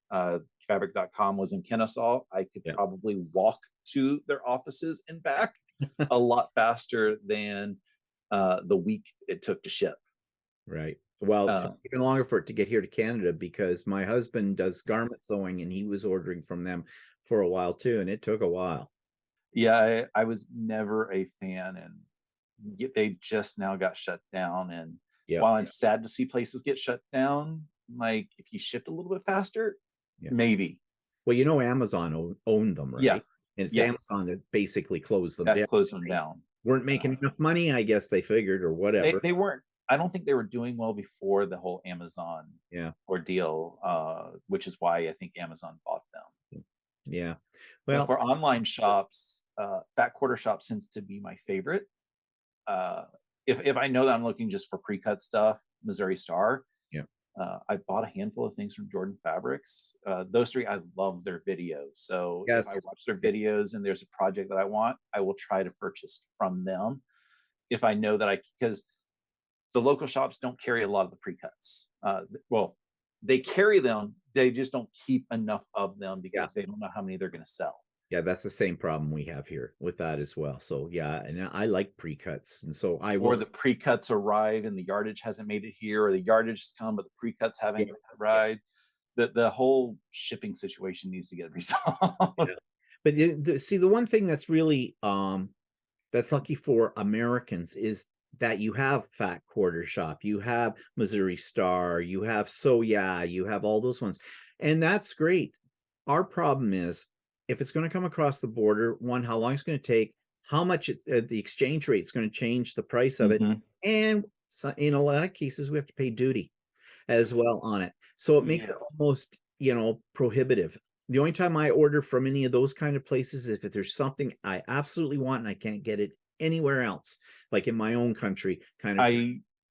Fabric.com was in Kennesaw. I could Yeah. probably walk to their offices and back a lot faster than the week it took to ship. Right. Well, it took Uh, even longer for it to get here to Canada because my husband does garment sewing and he was ordering from them for a while too, and it took a while. yeah, I was never a fan, and they just now got shut down. And Yeah. while I'm sad to see places get shut down, like if you shipped a little bit faster, Yeah. maybe. Well, you know, Amazon owned them, Yeah, right? And it's yeah, Amazon that basically closed them that down. closed them They down. weren't Uh, making enough money, I guess they figured, or whatever. they weren't. I don't think they were doing well before the whole Amazon Yeah. ordeal, which is why I think Amazon bought them. Yeah. But Well, for online shops, Fat Quarter Shop seems to be my favorite. Uh, if I know that I'm looking just for pre-cut stuff, Missouri Star. yeah. I bought a handful of things from Jordan Fabrics. Those three, I love their videos. So if I Yes. watch their Yeah. videos and there's a project that I want, I will try to purchase from them. If I know that because the local shops don't carry a lot of the pre-cuts. Well, they carry them, they just don't keep enough of them Yeah. because they don't know how many they're going to sell. Yeah, that's the same problem we have here with that as well. So yeah, and I like pre-cuts, and so I Or will. the pre-cuts arrive and the yardage hasn't made it here, or the yardage has come but the pre-cuts Yeah, haven't yeah, arrived. The whole shipping situation needs to get resolved. yeah. But see, the one thing that's really that's lucky for Americans is that you have Fat Quarter Shop, you have Missouri Star, you have So Yeah, you have all those ones, and that's great. Our problem is if it's going to come across the border, one, how long it's going to take, how much the exchange rate is going to change the price of it, Mhm. and So in a lot of cases, we have to pay duty as well on it. So it makes Yeah. it almost, prohibitive. The only time I order from any of those kind of places is if there's something I absolutely want and I can't get it anywhere else, like in my own country, kind of.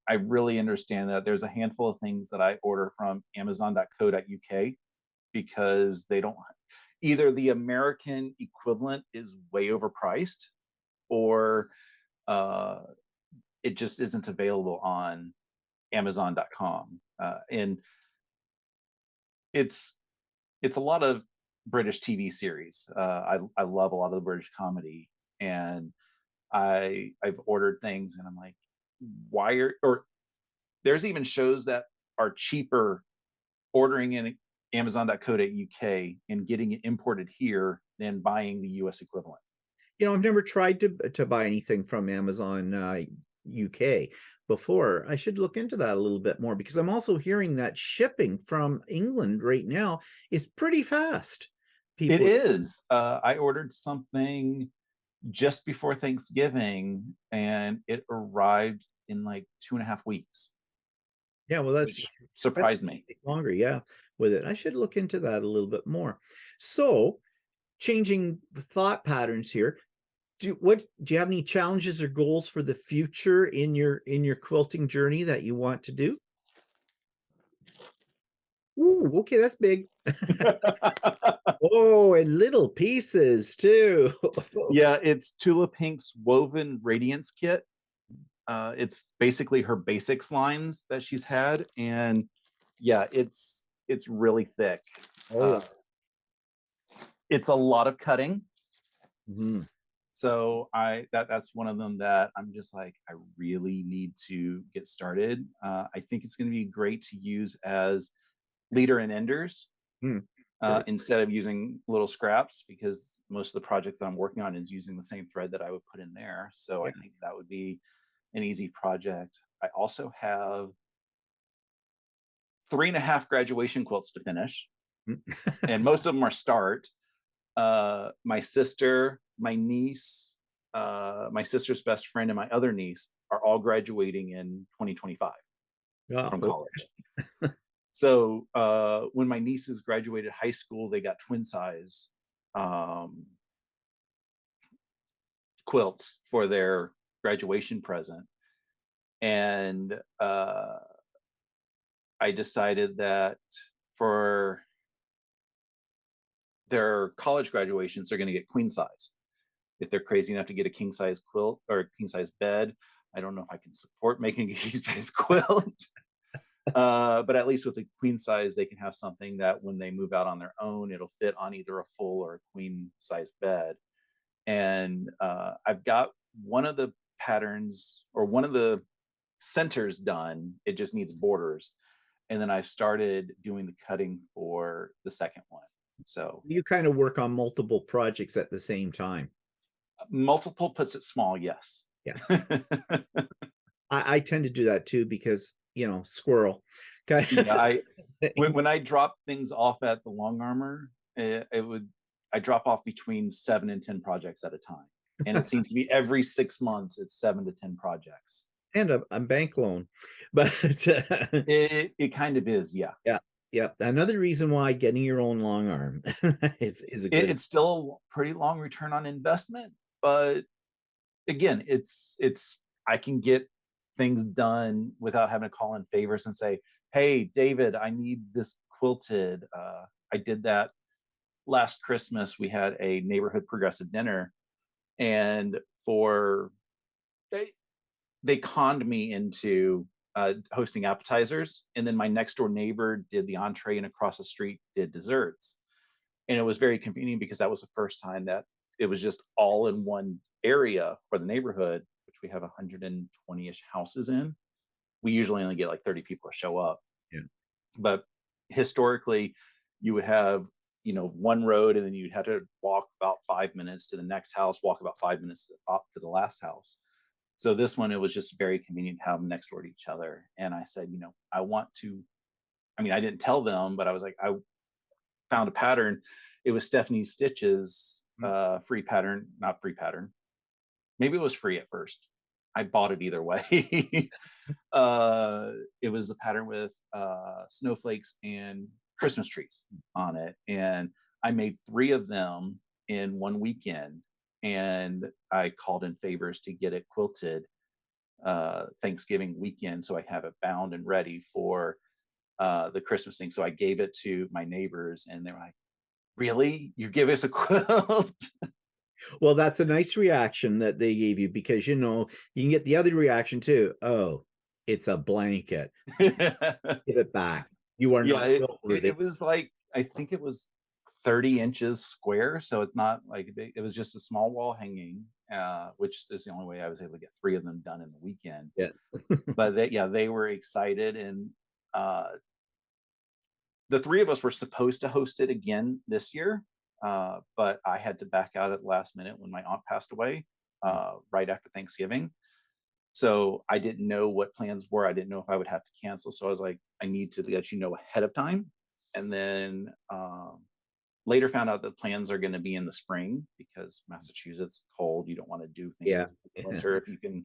I really understand that. There's a handful of things that I order from Amazon.co.uk because they don't, either the American equivalent is way overpriced, or uh, it just isn't available on Amazon.com. And it's a lot of British TV series. I love a lot of the British comedy, and I've ordered things, and I'm like, why are, or there's even shows that are cheaper ordering in Amazon.co.uk and getting it imported here than buying the US equivalent. I've never tried to buy anything from Amazon UK before. I should look into that a little bit more because I'm also hearing that shipping from England right now is pretty fast. It People, is. I ordered something just before Thanksgiving, and it arrived in like 2.5 weeks, yeah, well, that's which expected surprised me. to take longer, yeah, with it. I should look into that a little bit more. So, changing thought patterns here. Do you have any challenges or goals for the future in your quilting journey that you want to do? Ooh, okay, that's big. Oh, and little pieces too. Yeah, it's Tula Pink's Woven Radiance Kit. It's basically her basics lines that she's had, and yeah, it's really thick. Oh, Uh, it's a lot of cutting, mhm. so that's one of them that I'm just like, I really need to get started. I think it's going to be great to use as leader and enders, Mm, very instead of using little scraps, because most of the projects that I'm working on is using the same thread that I would put in there. So I yeah. think that would be an easy project. I also have 3.5 graduation quilts to finish, Mm. and most of them are start. My sister, my niece, my sister's best friend, and my other niece are all graduating in 2025 from Oh, college. So when my nieces graduated high school, they got twin size um, quilts for their graduation present. And I decided that for their college graduations, they're going to get queen size. If they're crazy enough to get a king size quilt or a king size bed, I don't know if I can support making a king size quilt. But at least with the queen size, they can have something that when they move out on their own, it'll fit on either a full or a queen size bed. And I've got one of the patterns, or one of the centers done. It just needs borders. And then I've started doing the cutting for the second one. So you kind of work on multiple projects at the same time. multiple puts it small, yes. Yeah. I tend to do that too because, squirrel. Okay. Yeah, when I drop things off at the long armor, it would, I drop off between 7 and 10 projects at a time, and it seems to be every 6 months it's 7 to 10 projects. And a bank loan. But It kind of is, yeah. yeah, yeah. Another reason why getting your own long arm is a good. It's still a pretty long return on investment, but again, it's I can get things done without having to call in favors and say, "Hey, David, I need this quilted." I did that last Christmas. We had a neighborhood progressive dinner, and for they they conned me into hosting appetizers, and then my next door neighbor did the entree, and across the street did desserts. And it was very convenient because that was the first time that it was just all in one area for the neighborhood, which we have 120-ish houses in. We usually only get like 30 people to show up, Yeah. but historically you would have, one road, and then you'd have to walk about 5 minutes to the next house, walk about 5 minutes to the last house. So this one, it was just very convenient to have them next door to each other. And I said, I want to, I mean, I didn't tell them, but I was like, I found a pattern. It was Stephanie Stitch's free pattern, not free pattern. Maybe it was free at first. I bought it either way. It was a pattern with snowflakes and Christmas trees on it, and I made 3 of them in one weekend, and I called in favors to get it quilted Thanksgiving weekend, so I have it bound and ready for the Christmas thing. So I gave it to my neighbors, and they were like, "Really? You give us a quilt?" Well, that's a nice reaction that they gave you, because you know you can get the other reaction too. Oh, it's a blanket. Give it back. You are Yeah, not it, quilt it worthy. it was like, I think it was 30 inches square, so it's not like big. It was just a small wall hanging, which is the only way I was able to get 3 of them done in the weekend. Yeah. But yeah, they were excited, and uh, the 3 of us were supposed to host it again this year, but I had to back out at the last minute when my aunt passed away right after Thanksgiving. So I didn't know what plans were. I didn't know if I would have to cancel. So I was like, I need to let you know ahead of time. And then later found out that plans are going to be in the spring because Massachusetts cold. You don't want to do Yeah. things in the winter if you can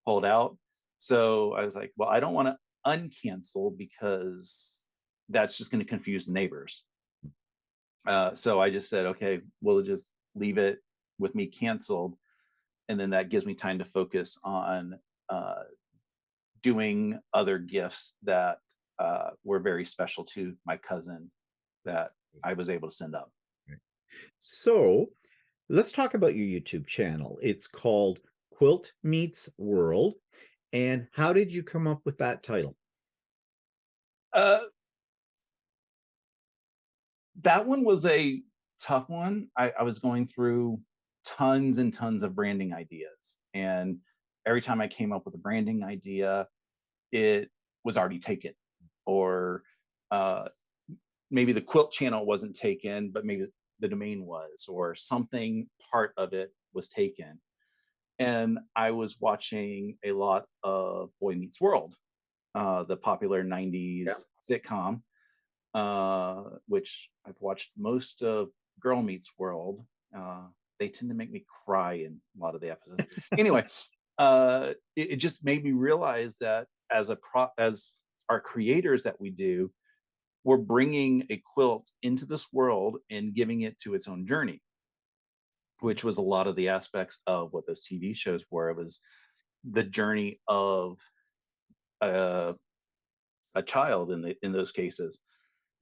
hold out. So I was like, well, I don't want to uncancel because that's just going to confuse the neighbors. So I just said, okay, we'll just leave it with me canceled, and then that gives me time to focus on uh, doing other gifts that were very special to my cousin that I was able to send up. So let's talk about your YouTube channel. It's called Quilt Meets World. And how did you come up with that title? Uh, that one was a tough one. I was going through tons and tons of branding ideas. And every time I came up with a branding idea, it was already taken. Or uh, maybe the quilt channel wasn't taken, but maybe the domain was, or something part of it was taken. And I was watching a lot of Boy Meets World, the popular Yeah. 90s sitcom, which I've watched most of Girl Meets World. They tend to make me cry in a lot of the episodes. Anyway, it just made me realize that as our creators that we do, we're bringing a quilt into this world and giving it to its own journey, which was a lot of the aspects of what those TV shows were. It was the journey of a, a child in those cases.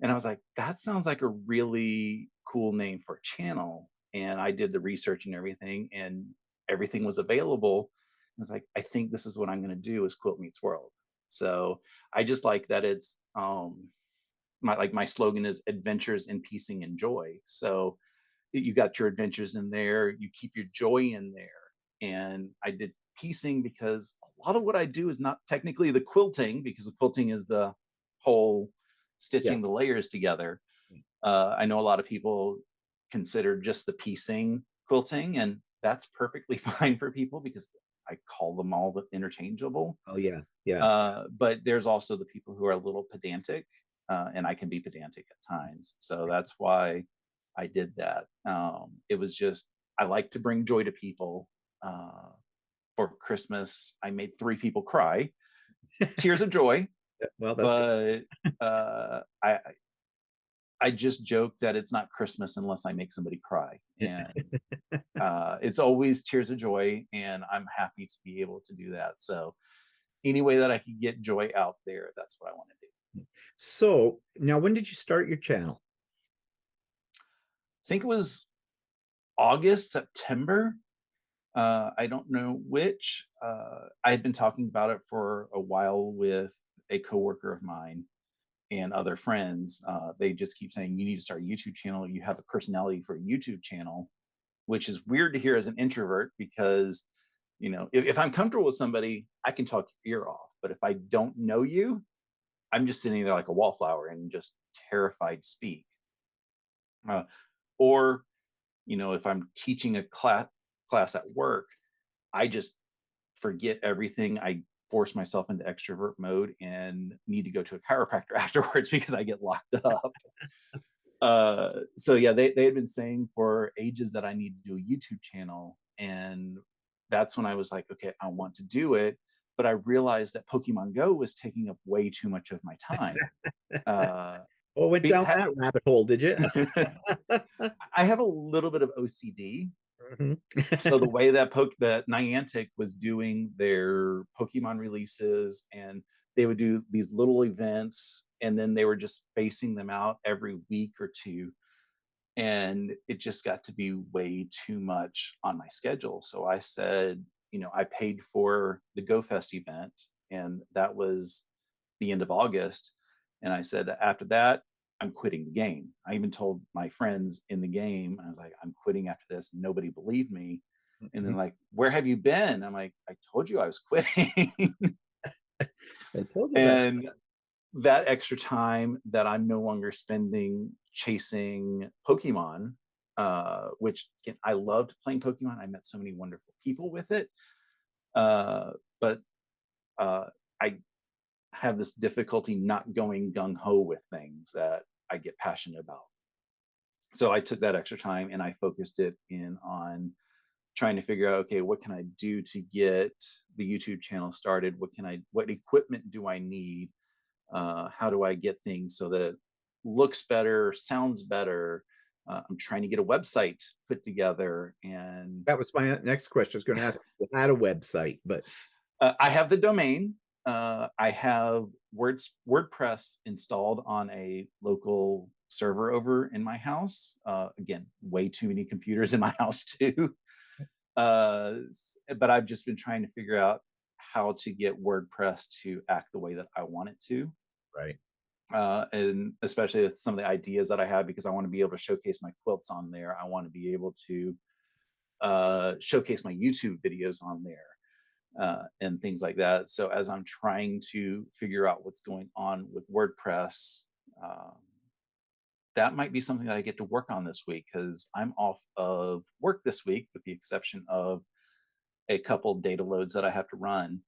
And I was like, that sounds like a really cool name for a channel. And I did the research and everything was available. I was like, I think this is what I'm going to do is Quilt Meets World. So I just like that it's my slogan is adventures in piecing and joy. So you got your adventures in there, you keep your joy in there. And I did piecing because a lot of what I do is not technically the quilting, because the quilting is the whole Yeah. stitching the layers together. I know a lot of people consider just the piecing quilting, and that's perfectly fine for people because I call them all the interchangeable. Oh, yeah. Yeah. But there's also the people who are a little pedantic, and I can be pedantic at times. So that's why I did that. It was just, I like to bring joy to people. Uh, for Christmas, I made 3 people cry, tears of joy, Well, that's good. but uh, I, I just joke that it's not Christmas unless I make somebody cry. And it's always tears of joy, and I'm happy to be able to do that. So any way that I could get joy out there, that's what I want to do. So now, when did you start your channel? I think it was August, September. I don't know which. I had been talking about it for a while with a coworker of mine and other friends. They just keep saying, you need to start a YouTube channel. You have a personality for a YouTube channel, which is weird to hear as an introvert because, if I'm comfortable with somebody, I can talk your ear off. But if I don't know you, I'm just sitting there like a wallflower and just terrified to speak. Uh, or, if I'm teaching a class at work, I just forget everything. I force myself into extrovert mode and need to go to a chiropractor afterwards because I get locked up. So yeah, they had been saying for ages that I need to do a YouTube channel. And that's when I was like, okay, I want to do it. But I realized that Pokemon Go was taking up way too much of my time. Uh, Oh, went be- down ha- that rabbit hole, did you? I have a little bit of OCD. Mhm. So the way that Niantic was doing their Pokemon releases, and they would do these little events, and then they were just spacing them out every week or two, and it just got to be way too much on my schedule. So I said, I paid for the Go Fest event, and that was the end of August. And I said, after that, I'm quitting the game. I even told my friends in the game, I was like, I'm quitting after this. Nobody believed me. And then, Mhm. like, where have you been? I'm like, I told you I was quitting. I told you that. And that extra time that I'm no longer spending chasing Pokemon, which again, I loved playing Pokemon. I met so many wonderful people with it. But uh, I have this difficulty not going gung ho with things that I get passionate about. So I took that extra time and I focused it in on trying to figure out, okay, what can I do to get the YouTube channel started? What equipment do I need? How do I get things so that it looks better, sounds better? I'm trying to get a website put together, and That was my next question. I was gonna ask if you had a website, but I have the domain. I have WordPress installed on a local server over in my house. Again, way too many computers in my house too. But I've just been trying to figure out how to get WordPress to act the way that I want it to. right. And especially with some of the ideas that I have, because I want to be able to showcase my quilts on there. I want to be able to showcase my YouTube videos on there, and things like that. So as I'm trying to figure out what's going on with WordPress, um, that might be something that I get to work on this week, because I'm off of work this week, with the exception of a couple data loads that I have to run.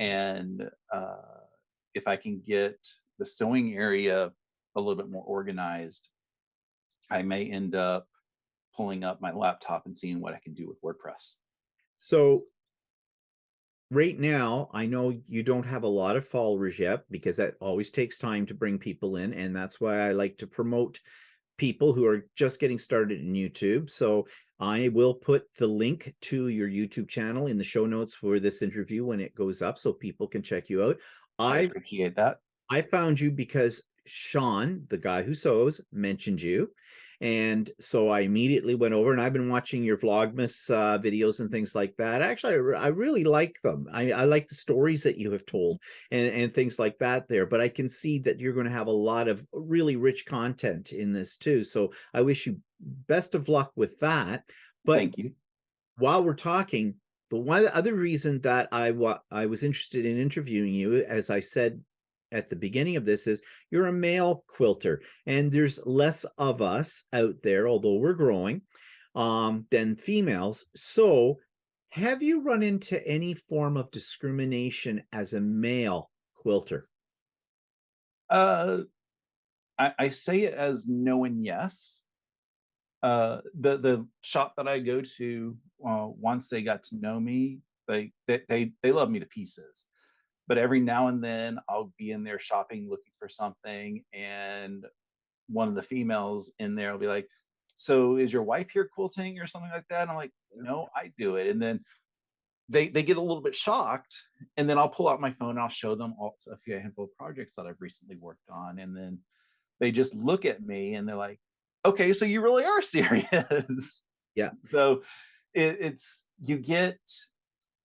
And if I can get the sewing area a little bit more organized, I may end up pulling up my laptop and seeing what I can do with WordPress. So right now, I know you don't have a lot of followers yet because that always takes time to bring people in, and that's why I like to promote people who are just getting started in YouTube. So I will put the link to your YouTube channel in the show notes for this interview when it goes up so people can check you out. I I appreciate that. I found you because Sean, the guy who sews, mentioned you. And so I immediately went over, and I've been watching your Vlogmas videos and things like that. Actually, I really like them. I like the stories that you have told and things like that there. But I can see that you're going to have a lot of really rich content in this too. So I wish you best of luck with that. But Thank you. while we're talking, the one other reason that I was interested in interviewing you, as I said at the beginning of this, is you're a male quilter, and there's less of us out there, although we're growing, than females. So, have you run into any form of discrimination as a male quilter? Uh, I say it as no and yes. The shop that I go to, once they got to know me, they love me to pieces. But every now and then, I'll be in there shopping, looking for something, and one of the females in there will be like, "So is your wife here quilting or something like that?" And I'm like, "No, I do it." And then they get a little bit shocked, and then I'll pull out my phone and I'll show them a handful of projects that I've recently worked on, and then they just look at me and they're like, "Okay, so you really are serious." Yeah. So it's you get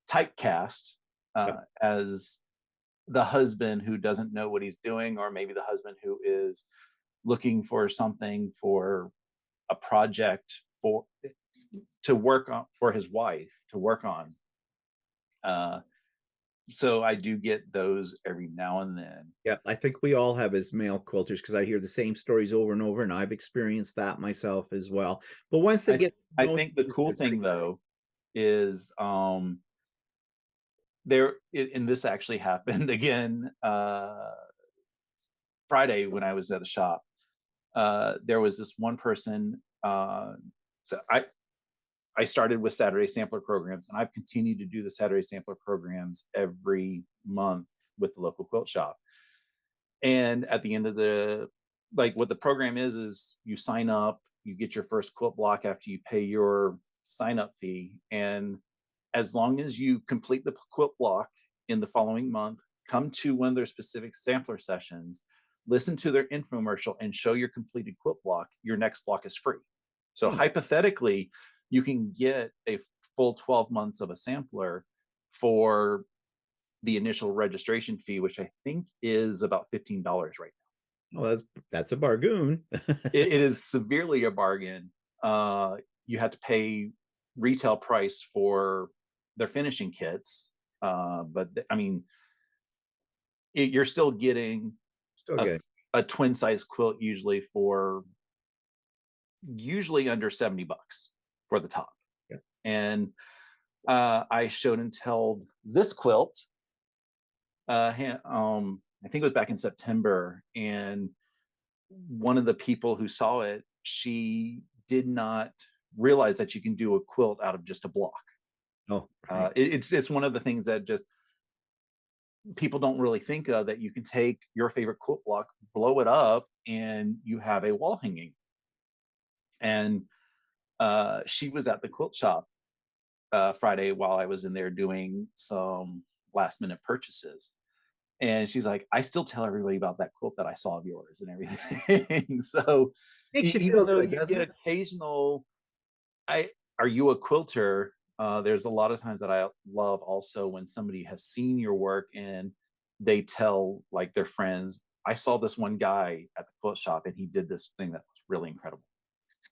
typecast Yep. as the husband who doesn't know what he's doing, or maybe the husband who is looking for something for a project for to work on for his wife to work on. Uh, so I do get those every now and then. Yeah, I think we all have as male quilters because I hear the same stories over and over, and I've experienced that myself as well. But once they I get to I know think the you, cool they're pretty thing though is and this actually happened again Friday when I was at the shop. There was this one person. So I started with Saturday sampler programs, and I've continued to do the Saturday sampler programs every month with the local quilt shop. And at the end of the, like, what the program is you sign up, you get your first quilt block after you pay your sign up fee. And as long as you complete the quilt block in the following month, come to one of their specific sampler sessions, listen to their infomercial, and show your completed quilt block, your next block is free. So Hmm. hypothetically, you can get a full 12 months of a sampler for the initial registration fee, which I think is about $15 right Well, that's a bargain. now. It is severely a bargain. You have to pay retail price for their finishing kits, but I mean, you're still getting Still a, good. a twin size quilt usually for usually under $70 for the top. Yeah. And I showed and told this quilt. I think it was back in September, and one of the people who saw it, she did not realize that you can do a quilt out of just a block. Oh, right. It's one of the things that just people don't really think of, that you can take your favorite quilt block, blow it up, and you have a wall hanging. And she was at the quilt shop Friday while I was in there doing some last minute purchases. And she's like, I still tell everybody about that quilt that I saw of yours and everything. So Makes you even feel though good, you doesn't get it? occasional, I are you a quilter? There's a lot of times that I love also when somebody has seen your work and they tell like their friends, I saw this one guy at the quilt shop and he did this thing that was really incredible.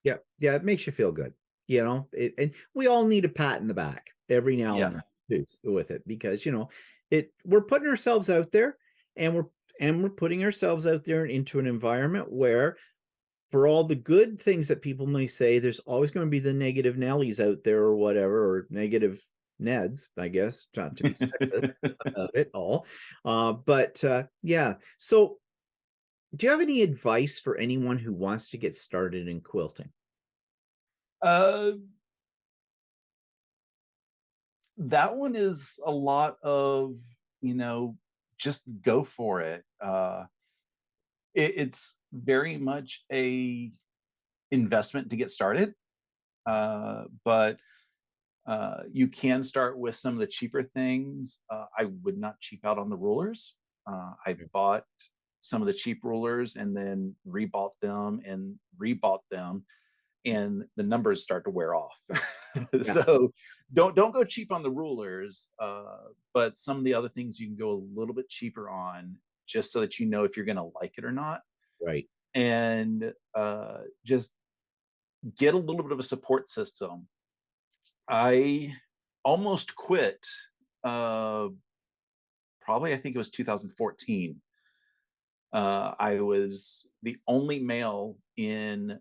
Yeah, yeah, it makes you feel good, and we all need a pat in the back every now Yeah. and then too, with it, because we're putting ourselves out there, and we're putting ourselves out there into an environment where, for all the good things that people may say, there's always going to be the negative Nellies out there or whatever, or negative Neds, I guess, not to be sexist about it all. But yeah. So do you have any advice for anyone who wants to get started in quilting? uh, that one is a lot of, you know, just go for it. It's very much a investment to get started, but you can start with some of the cheaper things. I would not cheap out on the rulers. I bought some of the cheap rulers and then rebought them and rebought them, and the numbers start to wear off. Yeah, So don't go cheap on the rulers, but some of the other things you can go a little bit cheaper on, just so that you know if you're going to like it or not. right. And just get a little bit of a support system. I almost quit. Uh, Probably, I think it was 2014. I was the only male in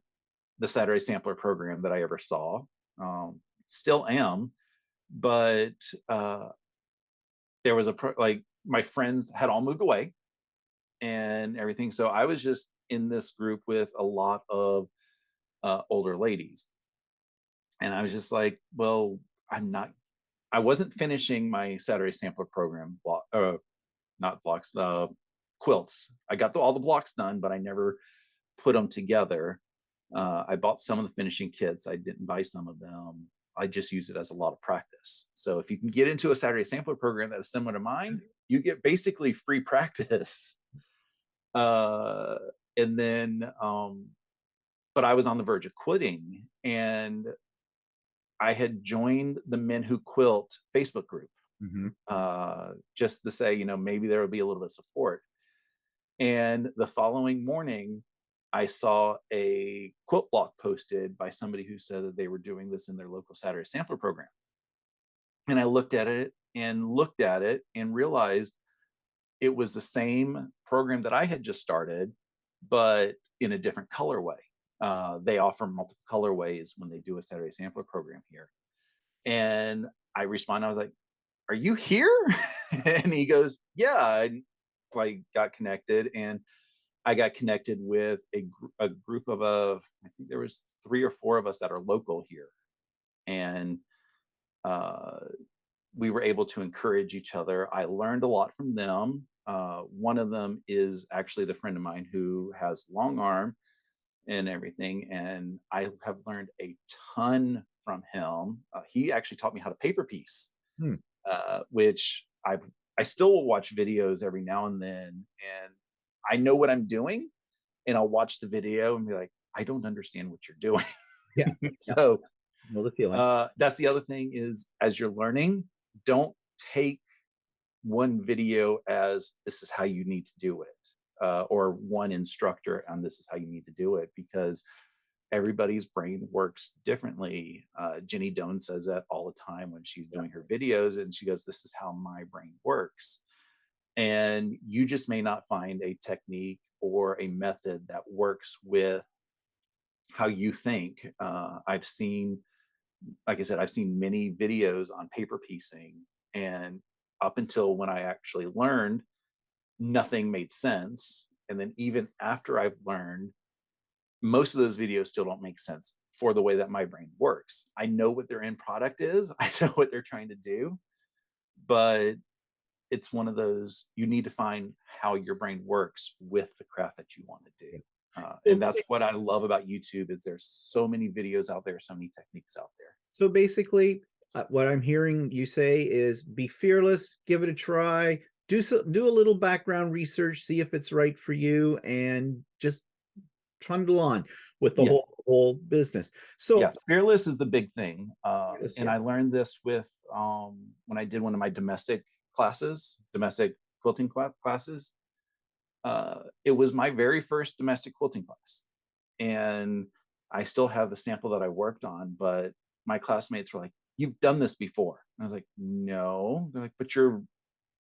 the Saturday Sampler program that I ever saw. Still am, but there was like my friends had all moved away and everything, so I was just in this group with a lot of older ladies, and I was just like, well, I'm not. I wasn't finishing my Saturday Sampler program block, not blocks, quilts. I got all the blocks done, but I never put them together. I bought some of the finishing kits. I didn't buy some of them. I just used it as a lot of practice. So if you can get into a Saturday Sampler program that is similar to mine, you get basically free practice. Uh, and then, but I was on the verge of quitting, and I had joined the Men Who Quilt Facebook group, Mhm. just to say, maybe there would be a little bit of support. And the following morning, I saw a quilt block posted by somebody who said that they were doing this in their local Saturday Sampler program. And I looked at it and realized it was the same program that I had just started, but in a different colorway. They offer multiple colorways when they do a Saturday Sampler program here. And I responded, I was like, are you here? And he goes, yeah. I like got connected, and I got connected with a group of I think there was 3 or 4 of us that are local here, and uh, we were able to encourage each other. I learned a lot from them. One of them is actually the friend of mine who has long arm and everything, and I have learned a ton from him. He actually taught me how to paper piece, Hmm. which I still will watch videos every now and then, and I know what I'm doing, and I'll watch the video and be like, I don't understand what you're doing. Yeah. Yeah. So Know the feeling. that's the other thing is, as you're learning, don't take one video as this is how you need to do it, or one instructor and this is how you need to do it, because everybody's brain works differently. Jenny Doan says that all the time when she's Yeah. doing her videos, and she goes, this is how my brain works. And you just may not find a technique or a method that works with how you think. I've seen, like I said, I've seen many videos on paper piecing, and up until when I actually learned, nothing made sense. And then even after I've learned, most of those videos still don't make sense for the way that my brain works. I know what their end product is, I know what they're trying to do, but it's one of those, you need to find how your brain works with the craft that you want to do. Yeah. And So, that's what I love about YouTube is there's so many videos out there, so many techniques out there. so basically, what I'm hearing you say is be fearless, give it a try, do a little background research, see if it's right for you, and just trundle on with the Yeah. whole business. So Yeah, fearless is the big thing. yes, And yeah. I learned this with when I did one of my domestic quilting classes. It was my very first domestic quilting class, and I still have the sample that I worked on. But my classmates were like, "You've done this before." And I was like, "No." They're like, "But you're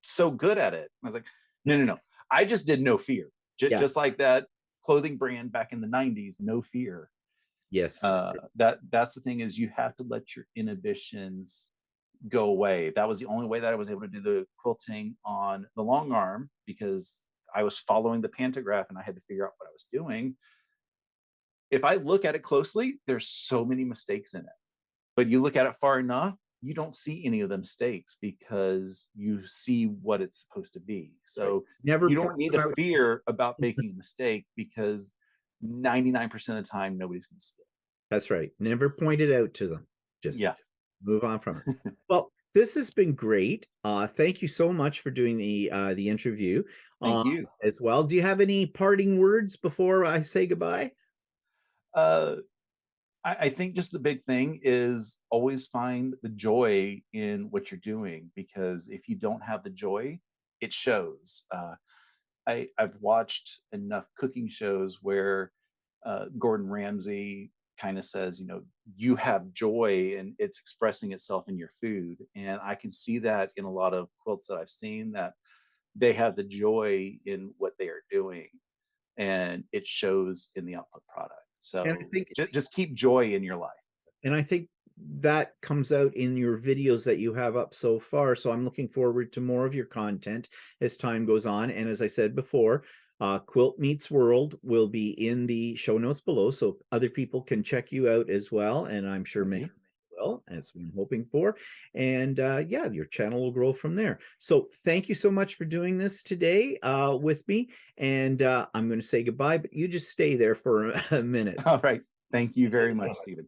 so good at it." And I was like, "No, no, no. I just did No Fear, Yeah. just like that clothing brand back in the '90s, No Fear." Yes. That's the thing is you have to let your inhibitions go away. That was the only way that I was able to do the quilting on the long arm, because I was following the pantograph and I had to figure out what I was doing. If I look at it closely, there's so many mistakes in it. But you look at it far enough, you don't see any of the mistakes because you see what it's supposed to be. Right. So Never you point don't need to them out. fear about making a mistake because 99% of the time nobody's going to see it. That's right. Never point it out to them. Just Yeah. move on from it. Well, this has been great. Thank you so much for doing the interview uh, Thank you. as well. Do you have any parting words before I say goodbye? Uh, I think just the big thing is always find the joy in what you're doing, because if you don't have the joy, it shows. I've watched enough cooking shows where Gordon Ramsay kind of says, you have joy and it's expressing itself in your food. And I can see that in a lot of quilts that I've seen, that they have the joy in what they are doing and it shows in the output product. And I So think just keep joy in your life. And I think that comes out in your videos that you have up so far. So I'm looking forward to more of your content as time goes on. And as I said before, Quilt Meets World will be in the show notes below, so other people can check you out as well. And I'm sure many Okay. will, as we're hoping for. And yeah, your channel will grow from there. So thank you so much for doing this today with me. And I'm going to say goodbye, but you just stay there for a minute. All right. Thank you very much, Stephen.